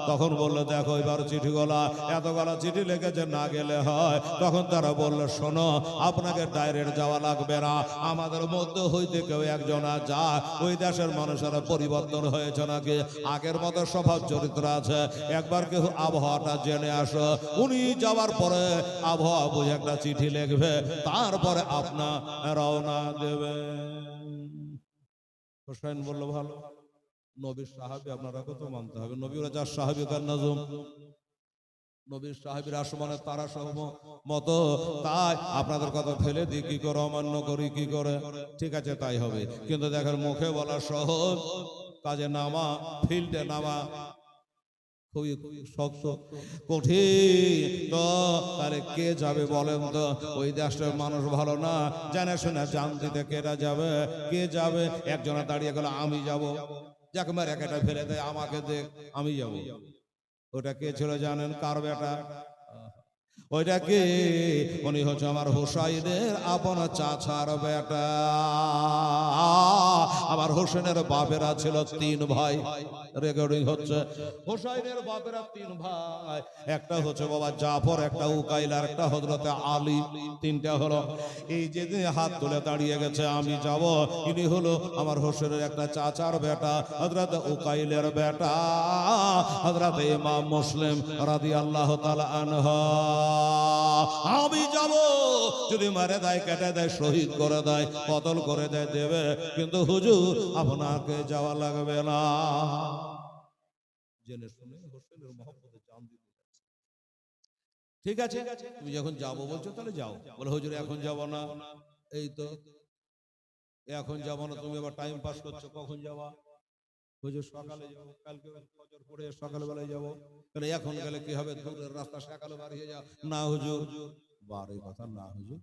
S1: তখন বললো দেখো এবার চিঠিগুলা, এতগুলা চিঠি লিখেছে, না গেলে হয়। তখন তারা বললো শোনো, আপনাকে ডাইরেক্ট যাওয়া লাগবে না, আমাদের মধ্যে হইতে কেউ একজন যা। ওই দেশের মানুষেরা পরিবর্তন হয়েছে নাকি, আগের মতো স্বভাব চরিত্র আছে, একবার কেউ আবহাওয়াটা জেনে আসো। উনি যাওয়ার পরে আবহাওয়া বুঝে একটা চিঠি লিখবে, তারপরে আপনার রওনা দেবে। হোসেন বলল ভালো, নবীর সাহাবী আপনারা কত মানতে হবে, নবীরা যার সাহাবী তার নাজম, নবীর সাহাবীর আসমানের তারা সহ মতো, তাই আপনাদের কথা ফেলে দিই কি করে, অমান্য করি কি করে? ঠিক আছে তাই হবে, কিন্তু দেখেন মুখে বলা সহজ, কাজে নামা, ফিল্ডে নামা খুবই শক্ত কঠিন। তো তাহলে কে যাবে বলেন তো? ওই দেশের মানুষ ভালো না, জানে শুনে জান দিতে কেটা যাবে? কে যাবে? একজনে দাঁড়িয়ে গেল আমি যাব, যাকে মার একটা ফেলে দেয়, আমাকে দেখ আমি যাব। ওটা কে ছিল জানেন? কার বেটা? ওইটা কি? উনি হচ্ছে আমার হোসাইনের আপন চাচার বেটা। আমার হোসেনের বাপেরা ছিল 3 ভাই, রেকর্ডিং হচ্ছে। হোসাইনের বাপেরা 3 ভাই, একটা হচ্ছে বাবা জাফর, একটা উকাইল, আর একটা হযরতে আলী। 3টা হলো। এই যেদিন হাত তুলে দাঁড়িয়ে গেছে আমি যাব, ইনি হলো আমার হোসেনের একটা চাচার বেটা, হযরতে উকাইলের বেটা, হযরতে ইমাম মুসলিম রাদিয়াল্লাহু তাআলা আনহু। আমি যাব, যদি মারে দেয়, কেটে দেয়, শহীদ করে দেয়, কতল করে দেয়, দেবে, কিন্তু হুজুর আপনাকে যাওয়া লাগবে না। জেনে শুনে হোসেনের মহব্বতে জান দিতে যাচ্ছে। ঠিক আছে, তুমি যখন যাবো বলছো তাহলে যাও। বলে হুজুর এখন যাব না। এই তো এখন যাব না, তুমি আবার টাইম পাস করছো, কখন যাবা? হুজুর সকালে যাবো, কালকে ফজর পড়ে সকালে বেলায় যাবো। তাহলে এখন গেলে কি হবে? দূরের রাস্তা, সকালে বাড়িয়ে যাও। না হুজুর, বাড়ির কথা না হুজুর,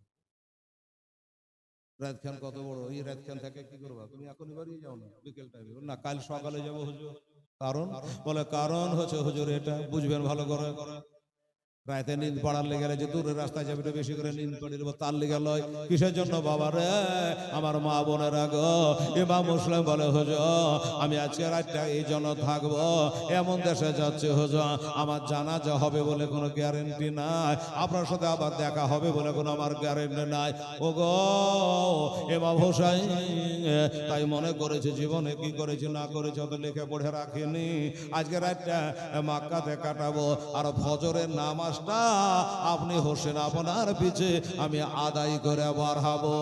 S1: রাতখান কত বড়, এই রাতখান থেকে কি করবা? তুমি এখনই বাড়িয়ে যাও না, বিকেল টাইমে। না কাল সকালে যাবো হুজুর। কারণ? বলে কারণ হচ্ছে হুজুর এটা বুঝবেন ভালো করে, রাতে নিন্দ পড়ার লেগে যে দূরের রাস্তায় যাবে, বেশি করে নিন্দ পড়ে দেবো, তার লেগে লয়। কিসের জন্য বাবা রে? আমার মা বোনেরা গো, ইমাম মুসলিম বলে হুজুর আমি আজকে রাতটা এই জন্য থাকবো, এমন দেশে যাচ্ছে হুজুর, আমার জানাজা হবে বলে কোনো গ্যারেন্টি নাই, আপনার সাথে আবার দেখা হবে বলে কোনো আমার গ্যারেন্টি নাই। ও গো ইমাম হোসাইন, তাই মনে করেছে জীবনে কি করেছি না করেছি অত লিখে পড়ে রাখিনি, আজকে রাতটা মক্কাতে কাটাবো, আর ফজরের নামাজ আপনি হোসেন আপনার পিছে আমি আদায় করে বাড়াবো।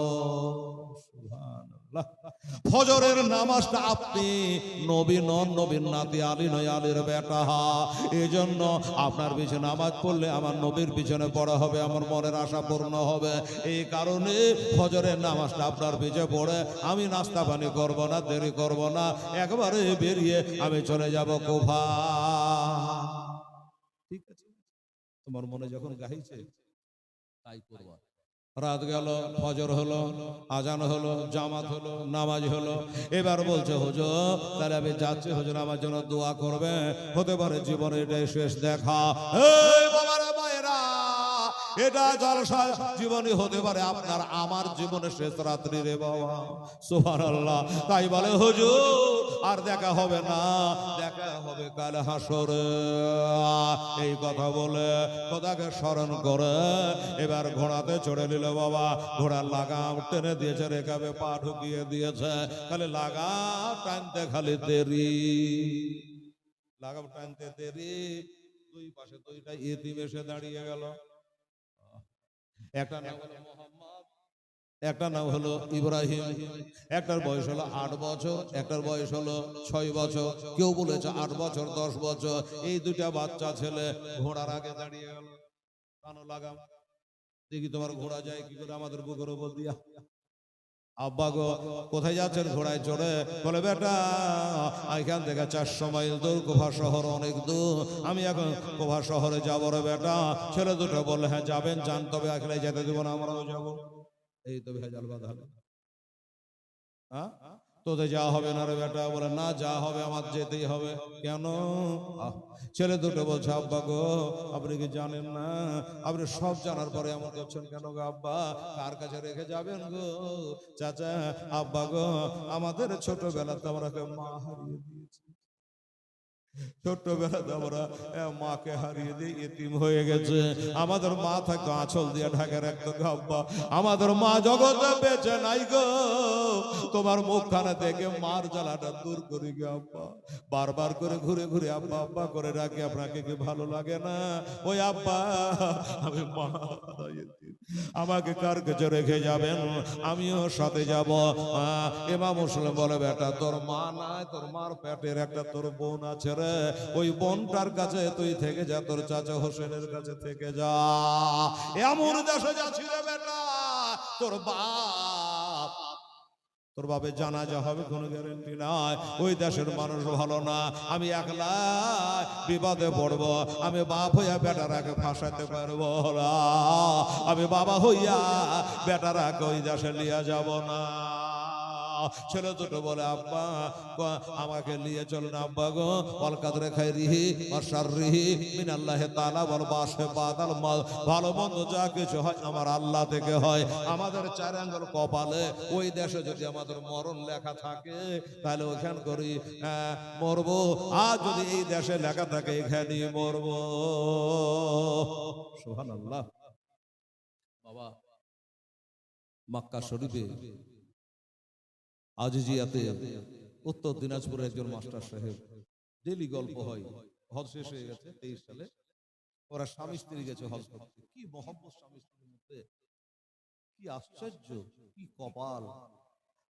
S1: ফজরের নামাজটা আপনি নবী নন, নবীর নাতি, আলী নয়, আলীর বেটা। এই জন্য আপনার পিছনে নামাজ পড়লে আমার নবীর পিছনে পড়া হবে, আমার মনের আশা পূর্ণ হবে। এই কারণে ফজরের নামাজটা আপনার পিছে পড়ে আমি নাস্তা পানি করব না, দেরি করব না, একবারে বেরিয়ে আমি চলে যাব কুফা। ঠিক আছে, তোমার মনে যখন গাইছে তাই করবা। রাত গেল, ফজর হলো, আজান হলো, জামাত হলো, নামাজ হলো। এবার বলছে হুজুর তাহলে আমি যাচ্ছি, হুজুর আমার জন্য দোয়া করবে, হতে পারে জীবনে এটাই শেষ দেখা। এই বাবারা মায়েরা, এটা জলসা জীবনে হতে পারে আপনার আমার জীবনে শেষ রাত্রি রে বাবা। সুবহানাল্লাহ। তাই বলে হুজুর আর দেখা হবে না, দেখা হবে কাল হাসরে। এই কথা বলে খোদাকে স্মরণ করে এবার ঘোড়াতে চড়ে নিল বাবা। ঘোড়ার লাগাম টেনে দিয়েছে, রেখাবে পা ঢুকিয়ে দিয়েছে, খালি লাগাম টানতে খালি দেরি, লাগাম টানতে দেরি। দুই পাশে দুইটা ইতিম এসে দাঁড়িয়ে গেল। একটা নাম হলো মোহাম্মদ, একটা নাম হলো ইব্রাহিম। একটার বয়স হলো 8 বছর, একটার বয়স হলো 6 বছর, কেউ বলেছে 8 বছর 10 বছর। এই দুইটা বাচ্চা ছেলে ঘোড়ার আগে দাঁড়িয়ে গেল। কানো লাগাম, দেখি তোমার ঘোড়া যায় কি করে আমাদের বুকের উপর দিয়া। আব্বা গো কোথায় যাচ্ছেন ঘোড়ায় চড়ে? বলে বেটা এখান থেকে 400 মাইল দূর, কোফা শহর অনেক দূর, আমি এখন কোফা শহরে যাবো রে বেটা। ছেলে দুটো বললে হ্যাঁ যাবেন, যান, তবে একলাই যেতে দেবো না, আমরাও যাবো। এই তো ভেজাল বাঁধা। হ্যাঁ, তোদের যাওয়া হবে না রে বেটা? বলে না, যা হবে আমার যেতেই হবে। কেন? ছেলে দুটো বলছে আব্বা গো আপনি কি জানেন না? আপনি সব জানার পরে এমন করছেন কেন গো আব্বা? কার কাছে রেখে যাবেন গো? চাচা আব্বা গো আমাদের ছোটবেলাতে আমরা মা হারিয়ে দিয়েছি, ছোট্টবেলাতে আমরা মাকে হারিয়ে দিয়ে এতিম হয়ে গেছে। আমাদের মা থাকতো আঁচল দিয়ে ঢাকে রাখতো গো আব্বা। আমাদের মা জগতে বেঁচে নাই গো, তোমার মুখখানা দেখে মার জ্বালাটা দূর করি গো আব্বা। বারবার করে ঘুরে ঘুরে আব্বা আব্বা করে রাখি, আপনাকে কি ভালো লাগে না? ওই আব্বা আমি মা হারিয়েছি, আমাকে কার কাছে রেখে যাবেন? আমিও সাথে যাব। ইমাম মুসলিম বলে বেটা তোর মা নাই, তোর মার পেটের একটা তোর বোন আছে রে, ওই বোনটার কাছে তুই থেকে যা, তোর চাচা হোসেনের কাছে থেকে যা। এমন দেশে যাচ্ছি রে বেটা, তোর বাপ তোর বাপের জানাজা হবে কোনো গ্যারান্টি নাই। ওই দেশের মানুষ ভালো না, আমি একলা বিপদে পড়বো। আমি বাপ হইয়া বেটারাকে ফাঁসাতে পারবো না, আমি বাবা হইয়া বেটারাকে ওই দেশে লিয়া যাব না। ছেলে দুটো বলে আব্বা আমাকে নিয়ে চলেন আব্বা গো। ওয়াল কাদরে খাইরিহি ওয়া শাররিহি মিনাল্লাহি তাআলা ওয়াল বাসে বাদাল মাল, ভালো মন্দ যা কিছু হয় আমার আল্লাহ থেকে হয়। আমাদের 4 আঙ্গুল কপালে ওই দেশে যদি আমাদের মরণ লেখা থাকে তাহলে ওখান করি মরবো, আর যদি এই দেশে লেখা থাকে এখানেই মরবো। সুবহানাল্লাহ। বাবা মক্কা শরীফে আজিজিয়াতে উত্তর দিনাজপুরের একজন মাস্টার সাহেব, ডেলি গল্প হয়, হজ শেষ হয়ে গেছে 23 সালে, ওরা স্বামী স্ত্রী গেছে হজ করতে। কি মহব্বত স্বামী স্ত্রীর মধ্যে, কি আশ্চর্য, কি কপাল।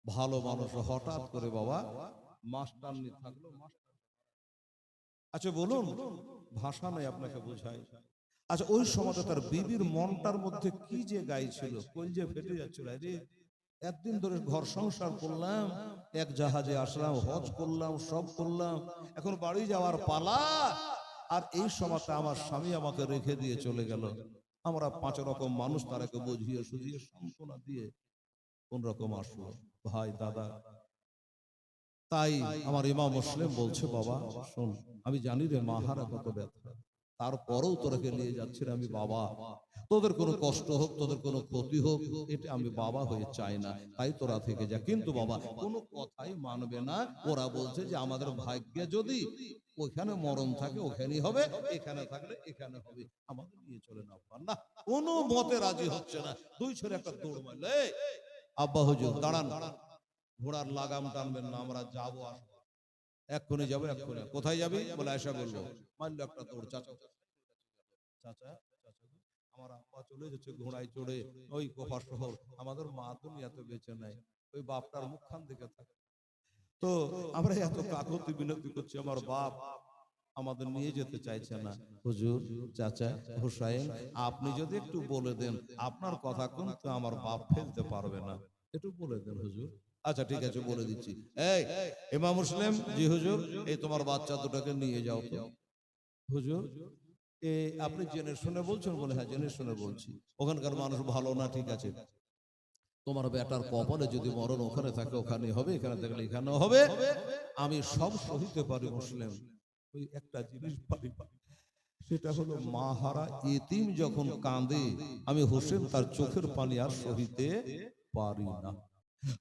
S1: ভালো মানুষ হঠাৎ করে বাবা মাস্টার নি থাকলো। আচ্ছা বলুন, ভাষা নেই আপনাকে বোঝাই। আচ্ছা ওই সময়টা তার বিবির মনটার মধ্যে কি যে গাইছিল, কলজে ফেটে যাচ্ছিল। আরে একদিন ধরে ঘর সংসার করলাম, এক জাহাজে আসলাম, হজ করলাম, সব করলাম, এখন বাড়ি যাওয়ার পালা, আর এই সময়টা আমার স্বামী আমাকে রেখে দিয়ে চলে গেল। আমরা 5 রকম মানুষ তারাকে বুঝিয়ে সুঝিয়ে সান্ত্বনা দিয়ে কোন রকম আসলো ভাই দাদা। তাই আমার ইমাম মুসলিম বলছে বাবা শোন, আমি জানি রে মাহারা কত ব্যথা, তারপরেও তোরাকে নিয়ে যাচ্ছি আমি বাবা। তোদের কোনো কষ্ট হোক, তোদের কোনো ক্ষতি হোক, এটা আমি বাবা হয়ে চাই না, তাই তোরা থেকে যা। কিন্তু বাবা কোনো কথাই মানবে না। ওরা বলছে যে আমাদের ভাগ্যে যদি ওখানে মরণ থাকে ওখানেই হবে, এখানে থাকলে এখানে হবে, আমাদের নিয়ে চলে না। না কোনো মতে রাজি হচ্ছে না। 2 ছেলে একটা দৌড় মারলে, আব্বা হুজুর দাঁড়ান, ঘোড়ার লাগাম টানবেন না, আমরা যাবো আসবো, এক্ষুনি যাবো এক্ষুনি। কোথায় যাবি? বলে আয়সা বলবো। মারলো একটা দৌড়। চাচা চাচা আমার আব্বা চলে যাচ্ছে ঘোড়ায় চড়ে ওই কোফা শহর, আমাদের মা দুনিয়াতে বেঁচে নাই, ওই বাপটার মুখখান দেখে থাকে। তো আমরা এত কাকুতি বিনতি করছি, আমার বাপ আমাদের নিয়ে যেতে চাইছে না। হুজুর চাচা হুসাইন আপনি যদি একটু বলে দেন, আপনার কথা কিন্তু আমার বাপ ফেলতে পারবে না, একটু বলে দেন হুজুর। আচ্ছা ঠিক আছে বলে দিচ্ছি। এই ইমাম মুসলিম, জি হুজুর, এই তোমার বাচ্চা দুটাকে নিয়ে যাও তো। হুজুর আপনি জেনে শুনে বলছেন? বলে হ্যাঁ জেনে শুনে বলছি। ওখানকার মানুষ ভালো না, ঠিক আছে, তোমার বেটার কপালে যদি মরণ ওখানে থাকে ওখানে হবে, এখানে থাকলে এখানেও হবে, আমি সব সহিতে পারি মুসলিম, ওই একটা জিনিস পারি, সেটা হলো মা হারা এতিম যখন কাঁদে আমি হোসেন তার চোখের পানি আর সহিতে পারি না।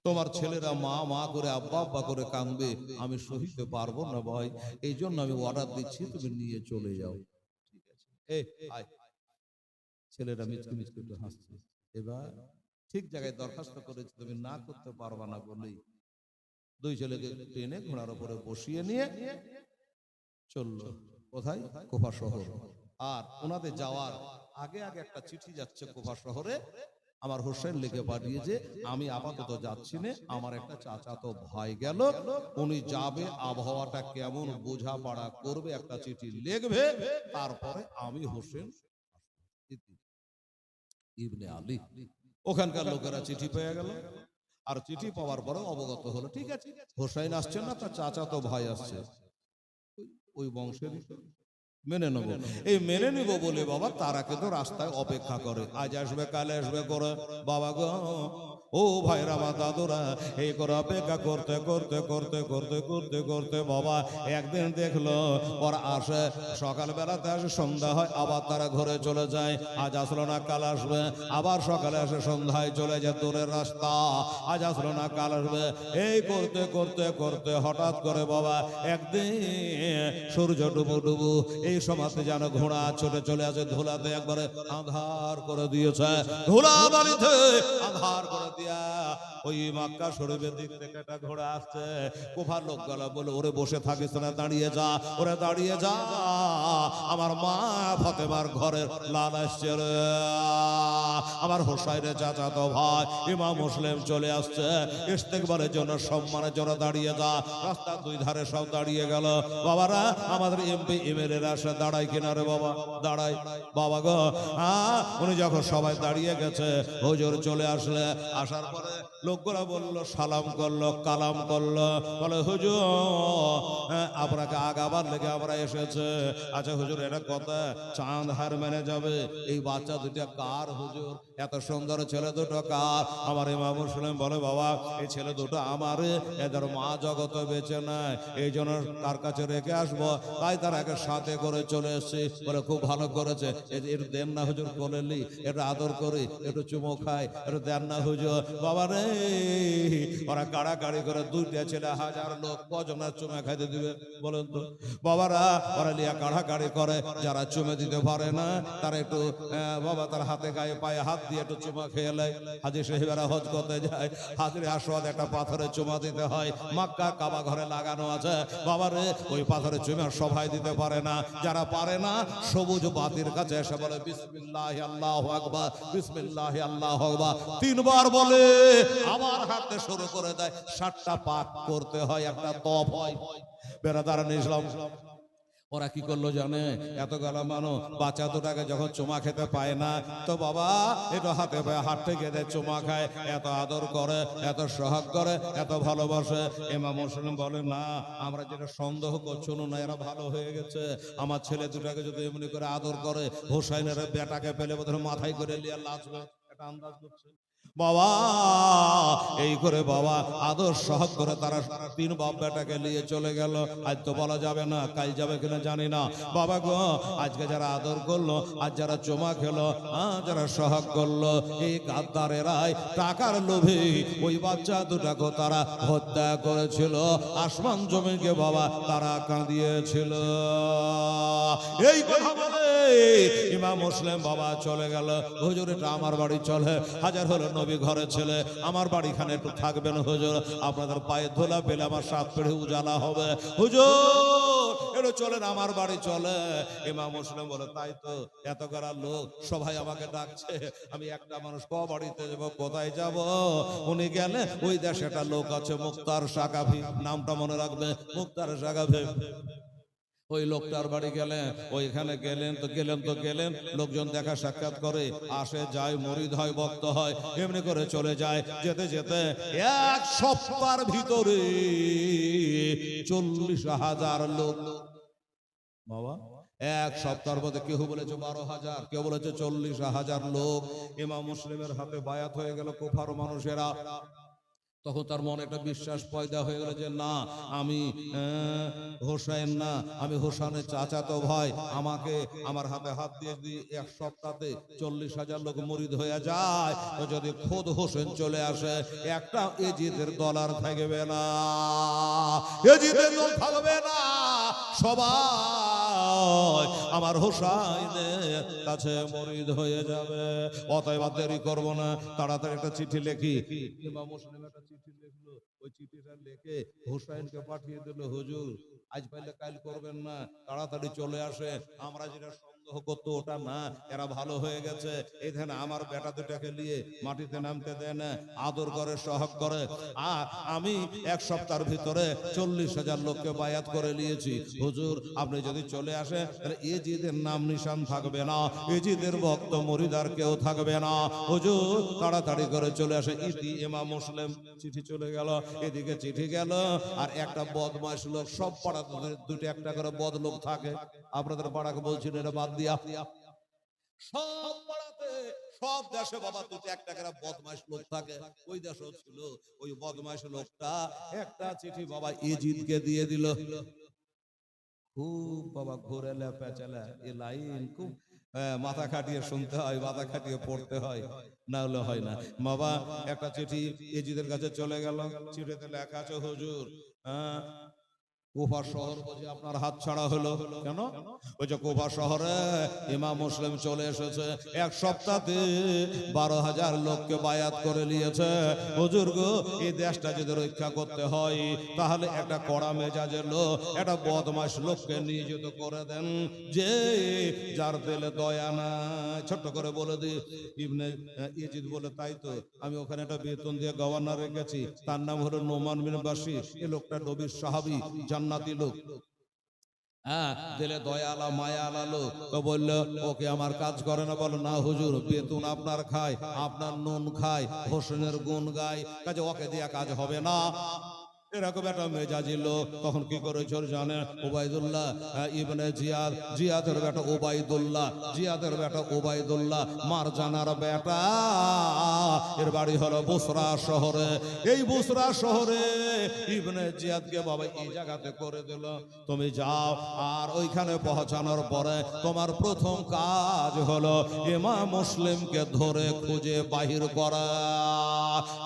S1: তোমার ছেলেরা মা মা করে আব্বা আব্বা করে কাঁদবে, আমি সহিতে পারবো না ভাই, এই জন্য আমি অর্ডার দিচ্ছি তুমি নিয়ে চলে যাও। ঠিক আছে, ছেলেরা মিচকে মিচকে একটু হাসছে। এবার ঠিক জায়গায় দরখাস্ত করেছে, তুমি না করতে পারবা না বলেই 2 ছেলেকে টেনে ঘোড়ার উপরে বসিয়ে নিয়ে চললো। কোথায়? কুফা শহর। আর ওনাদের যাওয়ার আগে আগে একটা চিঠি যাচ্ছে কুফা শহরে, আমার হোসেন লিখে পাঠিয়েছে, আমি আপাতত যাচ্ছি না, আমার একটা চাচাতো ভাই গেল, উনি যাবে, আবহাওয়াটা কেমন বোঝাপড়া করবে, একটা চিঠি লিখবে, তারপরে আমি হোসেন ইবনে আলী। ওখানকার লোকেরা চিঠি পেয়ে গেল, আর চিঠি পাওয়ার পরে অবগত হলো, ঠিক আছে হোসেন আসছে না, তার চাচাতো ভাই আসছে, ওই বংশেরই, মেনে নেবো। এই মেনে নিব বলে বাবা তারা কিন্তু রাস্তায় অপেক্ষা করে, আজ আসবে কালে আসবে করে বাবা গো, ও ভাইরা মা দাদুরা, এই করে অপেক্ষা করতে করতে করতে করতে করতে করতে বাবা একদিন দেখলো ওরা আসে, সকালবেলাতে আসে, সন্ধ্যা হয়, আবার তারা ঘরে চলে যায়, আজ আসলো না কাল আসবে, আবার সকালে আসে, সন্ধ্যায় চলে যায়, দূরের রাস্তা, আজ আসলো না কাল আসবে, এই করতে করতে করতে হঠাৎ করে বাবা একদিন সূর্য ডুবু ডুবু এই সমাজে যেন ঘোড়া ছুটে চলে আসে, ধুলাতে একবারে আধার করে দিয়েছে, ধুলা বাড়িতে আধার করে দিয়া ওই মক্কা শরীফের দিক থেকে একটা ঘোড়া আসছে, কুফার লোক গলা বলে, ওরে বসে থাকিস না, দাঁড়িয়ে যা, ওরে দাঁড়িয়ে যা, আমার মা ফাতেমার ঘরের লাল আসছে রে, আমার হোসাইনের চাচাতো ভাই ইমাম মুসলিম চলে আসছে, ইস্তেকবারের জন্য, সম্মানের জন্য দাঁড়িয়ে যা। রাস্তার দুই ধারে সব দাঁড়িয়ে গেল, বাবারা আমাদের এমপি এমএলএ আসে, দাঁড়াই কিনা রে বাবা, দাঁড়াই বাবা গো, উনি যখন সবাই দাঁড়িয়ে গেছে, হুজুর চলে আসলে, আসার পরে লোকগুলা বললো, সালাম করলো, কালাম করলো, বলে হুজুর আপনাকে আগাবার লেগে আমরা এসেছে। আচ্ছা হুজুর এটা কথা, চাঁদ হার মেনে যাবে, এই বাচ্চা দুটা কার হুজুর, এত সুন্দর ছেলে দুটো কার? আমার ইমাম মুসলিম বলে, বাবা এই ছেলে দুটো আমার, এদের মা জগতে বেঁচে নাই, এই জন্য তার কাছে রেখে আসবো, তাই তারাকে সাথে করে চলে এসেছি। বলে খুব ভালো করেছে, একটু দেন না হুজুর, কোলেলি একটু আদর করি, একটু চুমো খাই, একটু দেন না হুজুর। বাবা রে, ওরা কাড়াকাড়ি করে, দুইটা ছেলে, হাজার লোক, কজনের চুমে খাইতে দিবে বলেন তো বাবারা? ওরা লিয়া কাড়াকাড়ি করে, যারা চুমে দিতে পারে না তারা একটু বাবা তার হাতে গায়ে পায়ে হাত দিয়ে একটু চুমা খেয়ে নেয়। হাজি সাহেবেরা হজ করতে যায়, হাজির আসওয়াদ একটা পাথরে চুমা দিতে হয়, মক্কা কাবা ঘরে লাগানো আছে, বাবারে ওই পাথরে চুমা সবাই দিতে পারে না, যারা পারে না সবুজ বাতির কাছে এসে বলে বিসমিল্লাহ আল্লাহু আকবার, বিসমিল্লাহ আল্লাহু আকবার, তিনবার বলে আবার হাঁটতে শুরু করে দেয়, 7টা পাক করতে হয়, একটা তপ হয়। বেরাদারান ইসলাম, ওরা কি করলো জানে? এত গেলা মানো বাচ্চা দুটাকে যখন চুমা খেতে পায় না, তো বাবা একটু হাতে পায়ে হাঁটতে গেলে চুমা খায়, এত আদর করে, এত সোহাগ করে, এত ভালোবাসে। ইমাম মুসলিম বলে, না আমরা যেটা সন্দেহ করছো না, এরা ভালো হয়ে গেছে, আমার ছেলে দুটাকে যদি এমনি করে আদর করে, হোসাইনের বেটাকে পেলে বোধহয় মাথায় করে লিয়ে লাচবে, এটা আন্দাজ করছে বাবা। এই করে বাবা আদর সহগ করে তারা 3 বাপ বেটাকে নিয়ে চলে গেল। আজ তো বলা যাবে না কাল যাবে কিনা জানি না, বাবা গো আজকে যারা আদর করলো, আজ যারা চুমা খেলো, যারা সহগ করলো, এই গাদ্দারেরাই টাকার লোভে ওই বাচ্চা দুটাকে তারা হত্যা করেছিল, আসমান জমিকে বাবা তারা কাঁদিয়েছিল। এই কথা বলে ইমাম মুসলিম বাবা চলে গেল, হুজুর এটা আমার বাড়ি চলে, হাজার হলো নবী ঘরে ছেলে, আমার বাড়িখানে একটু থাকবেন হুজুর, আপনাদের পায়ে ধুলা পেলে আমার 7 পেড়ে উজালা হবে, হুজুর একটু চলেন আমার বাড়ি চলে। ইমাম মুসলিম বলে, তাই তো এত করার লোক সবাই আমাকে ডাকছে, আমি একটা মানুষ ক বাড়িতে যাবো, কোথায় যাব? উনি গেলে ওই দেশে একটা লোক আছে মুক্তার সাকাফি, নামটা মনে রাখবে, মুক্তার সাকাফি, ওই লোকটার বাড়ি গেলেন, ওইখানে গেলেন, লোকজন দেখা সাক্ষাৎ করে, আসে যায়, মুরিদ হয়, ভক্ত হয়, এমনি করে চলে যায়। যেতে যেতে 1 সপ্তাহের ভিতরে 40,000 লোক, বাবা 1 সপ্তাহের মধ্যে কেউ বলেছে 12,000, কেউ বলেছে 40,000 লোক ইমাম মুসলিমের হাতে বায়াত হয়ে গেল কুফার মানুষেরা। তখন তার মনে একটা বিশ্বাস পয়দা হয়ে গেল যে না আমি হোসেন না, আমি হোসেনের চাচাতো ভাই, আমাকে আমার হাতে হাত দিয়ে 1 সপ্তাহে 40,000 লোক মুরিদ হয়ে যায়, তো যদি খোদ হোসেন চলে আসে একটা এজিদের ডলার থাকবে না, এজিদের দল থাকবে না, সবাই আমার হোসাইনের কাছে মরিদ হয়ে যাবে। অতএব আর দেরি করবো না, তাড়াতাড়ি একটা চিঠি লিখি। ইমাম মুসলিম একটা চিঠি লিখলো, ওই চিঠিটা লিখে হোসাইনকে পাঠিয়ে দিল, হুজুর আজ পাইলে কাল করবেন না, তাড়াতাড়ি চলে আসে। আমরা যেটা সন্দেহ করতো ওটা না, এরা ভালো হয়ে গেছে। এখানে আমার বেটা দুটাকে নিয়ে মাটিতে নামতে দেয় না, আদর করে, সহগ করে। আর আমি এক সপ্তাহের ভিতরে 40,000 লোককে বায়াত করে নিয়েছি। হুজুর আপনি যদি চলে আসে তাহলে এজিদের নাম নিশান থাকবে না, এজিদের ভক্ত মুরিদার কেউ থাকবে না। হুজুর তাড়াতাড়ি করে চলে আসে। ইতি ইমাম মুসলিম চিঠি চলে গেল, এদিকে চিঠি গেল। আর একটা বদমাশ লোক, সব পাড়াতে দুটো একটা করে বদ লোক থাকে, আপনাদের পাড়াকে বলছেন এটা বাদ দিয়া, সব পাড়াতে সব দেশে বাবা দুটো একটা করে বদমাশ লোক থাকে। ওই দেশেও ছিল ওই বদমাশ লোকটা একটা চিঠি বাবা ইজিদকে দিয়ে দিল। খুব বাবা ঘুরে পেঁচালা, এ লাইন খুব মাথা খাটিয়ে শুনতে হয়, মাথা খাটিয়ে পড়তে হয়, না হলে হয় না। বাবা একটা চিঠি ইজিদের কাছে চলে গেল। চিঠিতে লেখা আছে, হুজুর কুফা শহর বুঝি আপনার হাত ছাড়া হলো কেন? ওই যে কুফা শহরে ইমাম মুসলিম চলে এসেছে, এক সপ্তাহে 12,000 লোককে বায়াত করে নিয়েছে। হুজুর গো, এই দেশটা যদি রক্ষা করতে হয় তাহলে একটা কড়া মেজাজের লোক, একটা বদমাশ লোককে নিয়োজিত করে দেন, যে যার দিলে দয়া না। ছোট্ট করে বলে দি, ইবনে ইজিদ বলে, তাই তো, আমি ওখানে একটা বেতন দিয়ে গভর্নর রেখেছি, তার নাম হলো নোমান বিন বাশির। এই লোকটা নবীর সাহাবী, জান্নাতি লোক। হ্যাঁ, দিলে দয়ালা মায়ালা লোক। তো বললো ওকে আমার কাজ করে না। বলো না হুজুর, বেতন আপনার খায়, আপনার নুন খায়, হোসেনের গুণ গায়, কাজে ওকে দিয়া কাজ হবে না। এরকম একটা মেজাজি লোক। তখন কি করেছিল জানেন? ওবাইদুল্লাহ ইবনে জিয়াদ, জিয়াদের বেটা ওবাইদুল্লাহ, জিয়াদের বেটা ওবাইদুল্লাহ মারজানার বেটা, এর বাড়ি হলো বুসরা শহরে। এই বুসরা শহরে ইবনে জিয়াদকে বাবা এই জায়গাতে করে দিল, তুমি যাও আর ওইখানে পৌঁছানোর পরে তোমার প্রথম কাজ হলো ইমাম মুসলিমকে ধরে খুঁজে বাহির করা,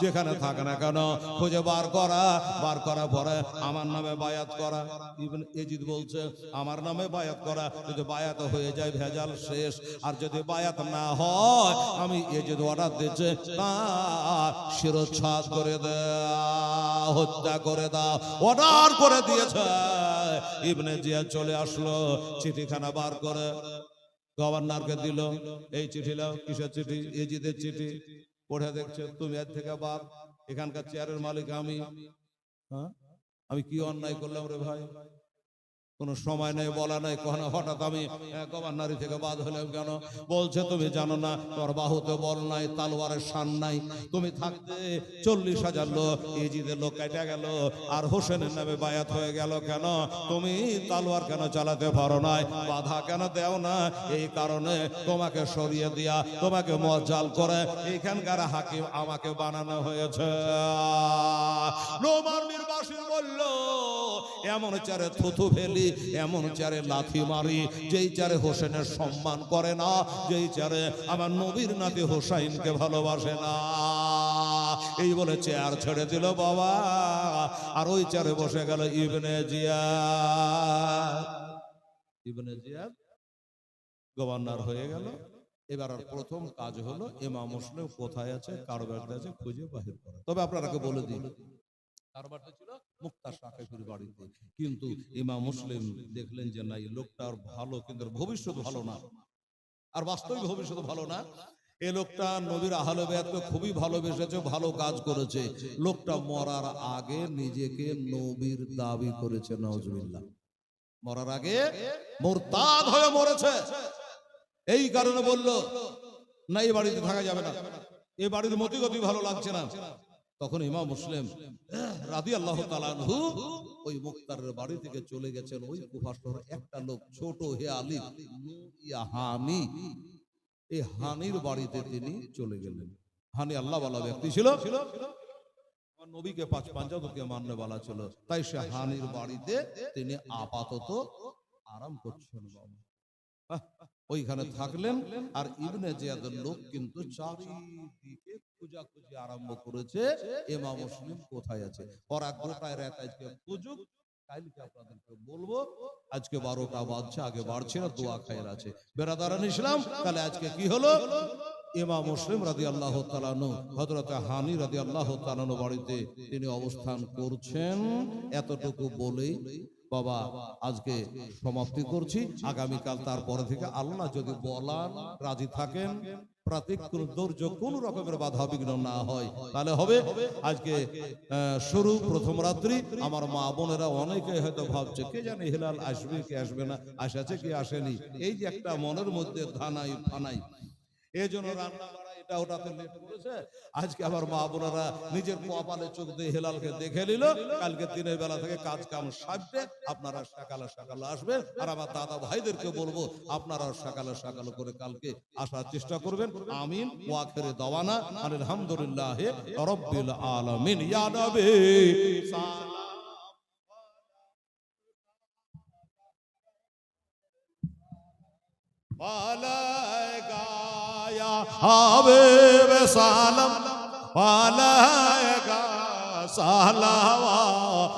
S1: যেখানে থাকে না কেন খুঁজে বার করা, বার করার পরে আমার নামে বায়াত করা। ইবনে ইজিদ বলছে আমার নামে বায়াত করা, যদি বায়াত হয়ে যায় ভেজাল শেষ, আর যদি বায়াত না হয় আমি ইজিদ অর্ডার দিচ্ছে তার শিরচ্ছাদ করে দাও, হত্যা করে দাও, অর্ডার করে দিয়েছে। ইবনে জিয়াদ চলে আসলো, চিঠিখানা বার করে গভর্নরকে দিল। এই চিঠি লাও। কিসের চিঠি? ইজিদের চিঠি। পড়ে দেখছে, তুমি এর থেকে বাদ, এখানকার চেয়ারের মালিক আমি। হ্যাঁ, আমি কি অন্যায় করলাম রে ভাই? কোনো সময় নেই, বলা নাই, কখনো হঠাৎ আমি গভর্নরি থেকে বাদ হলাম কেন? বলছে তুমি জানো না তোর বাহুতে বল নাই, তালোয়ারের শান নাই, তুমি থাকতে 40,000 লোক ইজিদের লোক কেটে গেল, আর হোসেনের নামে বায়াত হয়ে গেল কেন? তুমি তালোয়ার কেন চালাতে পারো না, বাধা কেন দেও না? এই কারণে তোমাকে সরিয়ে দিয়া, তোমাকে মজ্জাল করে এইখানকার হাকিম আমাকে বানানো হয়েছে। নোমান বিন বাশির বলল, এমন চারে থুথু ফেলি, এমন চারে লাথি মারি, যেই চারে হোসেনের সম্মান করে না, যেই চারে আমার নবীর নাতি হোসাইনকে ভালোবাসে না। এই বলে চেয়ার ছেড়ে দিল বাবা, আর ওই চারে বসে গেল ইবনে জিয়াদ। ইবনে জিয়াদ গভর্নর হয়ে গেল। এবার আর প্রথম কাজ হলো ইমাম মুসলিম কোথায় আছে, কার বাড়িতে আছে খুঁজে বাহির করা। তবে আপনারাকে বলে দিন, কার বাড়িতে ছিল? মুক্তার শাকেফির বাড়িতে। কিন্তু ইমাম মুসলিম দেখলেন যে না, এই লোকটা ভালো, কিন্তু ভবিষ্যৎ ভালো না, আর বাস্তবিক ভবিষ্যৎ ভালো না। এই লোকটা নবীর আহলে বায়াতকে খুবই ভালোবেসেছে, ভালো কাজ করেছে। লোকটা মরার আগে নিজেকে নবীর দাবি করেছে, নাউজুবিল্লাহ। মরার আগে মুরতাদ হয়ে মরেছে। এই কারণে বলল না, এই বাড়িতে থাকা যাবে না, এই বাড়ির মতিগতি ভালো লাগছে না। তখন ইমাম মুসলিম রাদিয়াল্লাহু তাআলা আনহু ওই মুক্তারের বাড়ি থেকে চলে গেছেন। ওই কুফা শহরে একটা লোক ছোট হে আলিফ হানি, এই হানির বাড়িতে তিনি চলে গেলেন। হানি আল্লাহ ওয়ালা ব্যক্তি ছিল, নবীকে পাঁচ পাঞ্জাবকে মাননে वाला ছিল, তাই সে হানির বাড়িতে তিনি আপাতত আরাম করছেন। বাবা ওইখানে থাকলেন। আর ইবনে জিয়াদের লোক কিন্তু চারিদিকে খোঁজাখুঁজি আরম্ভ করেছে, ইমাম মুসলিম কোথায় আছে। ওরা গোটায় রাত আজকে খুঁজুক, কালকে আপনাদেরকে বলবো। আজকে 12টা বাজছে, আগে বাড়ছে না, দোয়া খায়ের আছে। বেরাদারান ইসলাম, তাহলে আজকে কি হলো? ইমাম মুসলিম রাদিয়াল্লাহু তাআলা আনহু হযরত হানি রাদিয়াল্লাহু তাআলা আনহু বাড়িতে তিনি অবস্থান করছেন। এতটুকু বলেই বাবা আজকে সমাপ্তি করছি। আগামীকাল তারপরে থেকে আল্লাহ যদি বলান, রাজি থাকেন, প্রতিকূল দুর্যোগ কোন রকমের বাধা বিঘ্ন না হয়, তাহলে হবে। আজকে শুরু প্রথম রাত্রি। আমার মা বোনেরা অনেকে হয়তো ভাবছে কে জানে হিলাল আসবে কি আসবে না, আসছে কি আসেনি, এই যে একটা মনের মধ্যে ধানাই ফানাই, এই জন্য রান্না বাড়া এটা ওটাতে লেট করেছে। আজকে আবার মা বোনেরা নিজের কপালে চোখ দিয়ে হেলালকে দেখে নিল। কালকে দিনের বেলা থেকে কাজ কাম সারবে, আপনারা সকালে সকালে আসবেন। আর আমার দাদা ভাইদেরকে বলবো আপনারা সকালে সকালে করে কালকে আসার চেষ্টা করবেন। আমিন ওয়া আখিরে দাওয়ানা আলহামদুলিল্লাহ রাব্বিল আলামিন। ইয়া নবী সালাম আলাইকা ইয়া হাবিব সালাম আলাইকা সালাওয়াত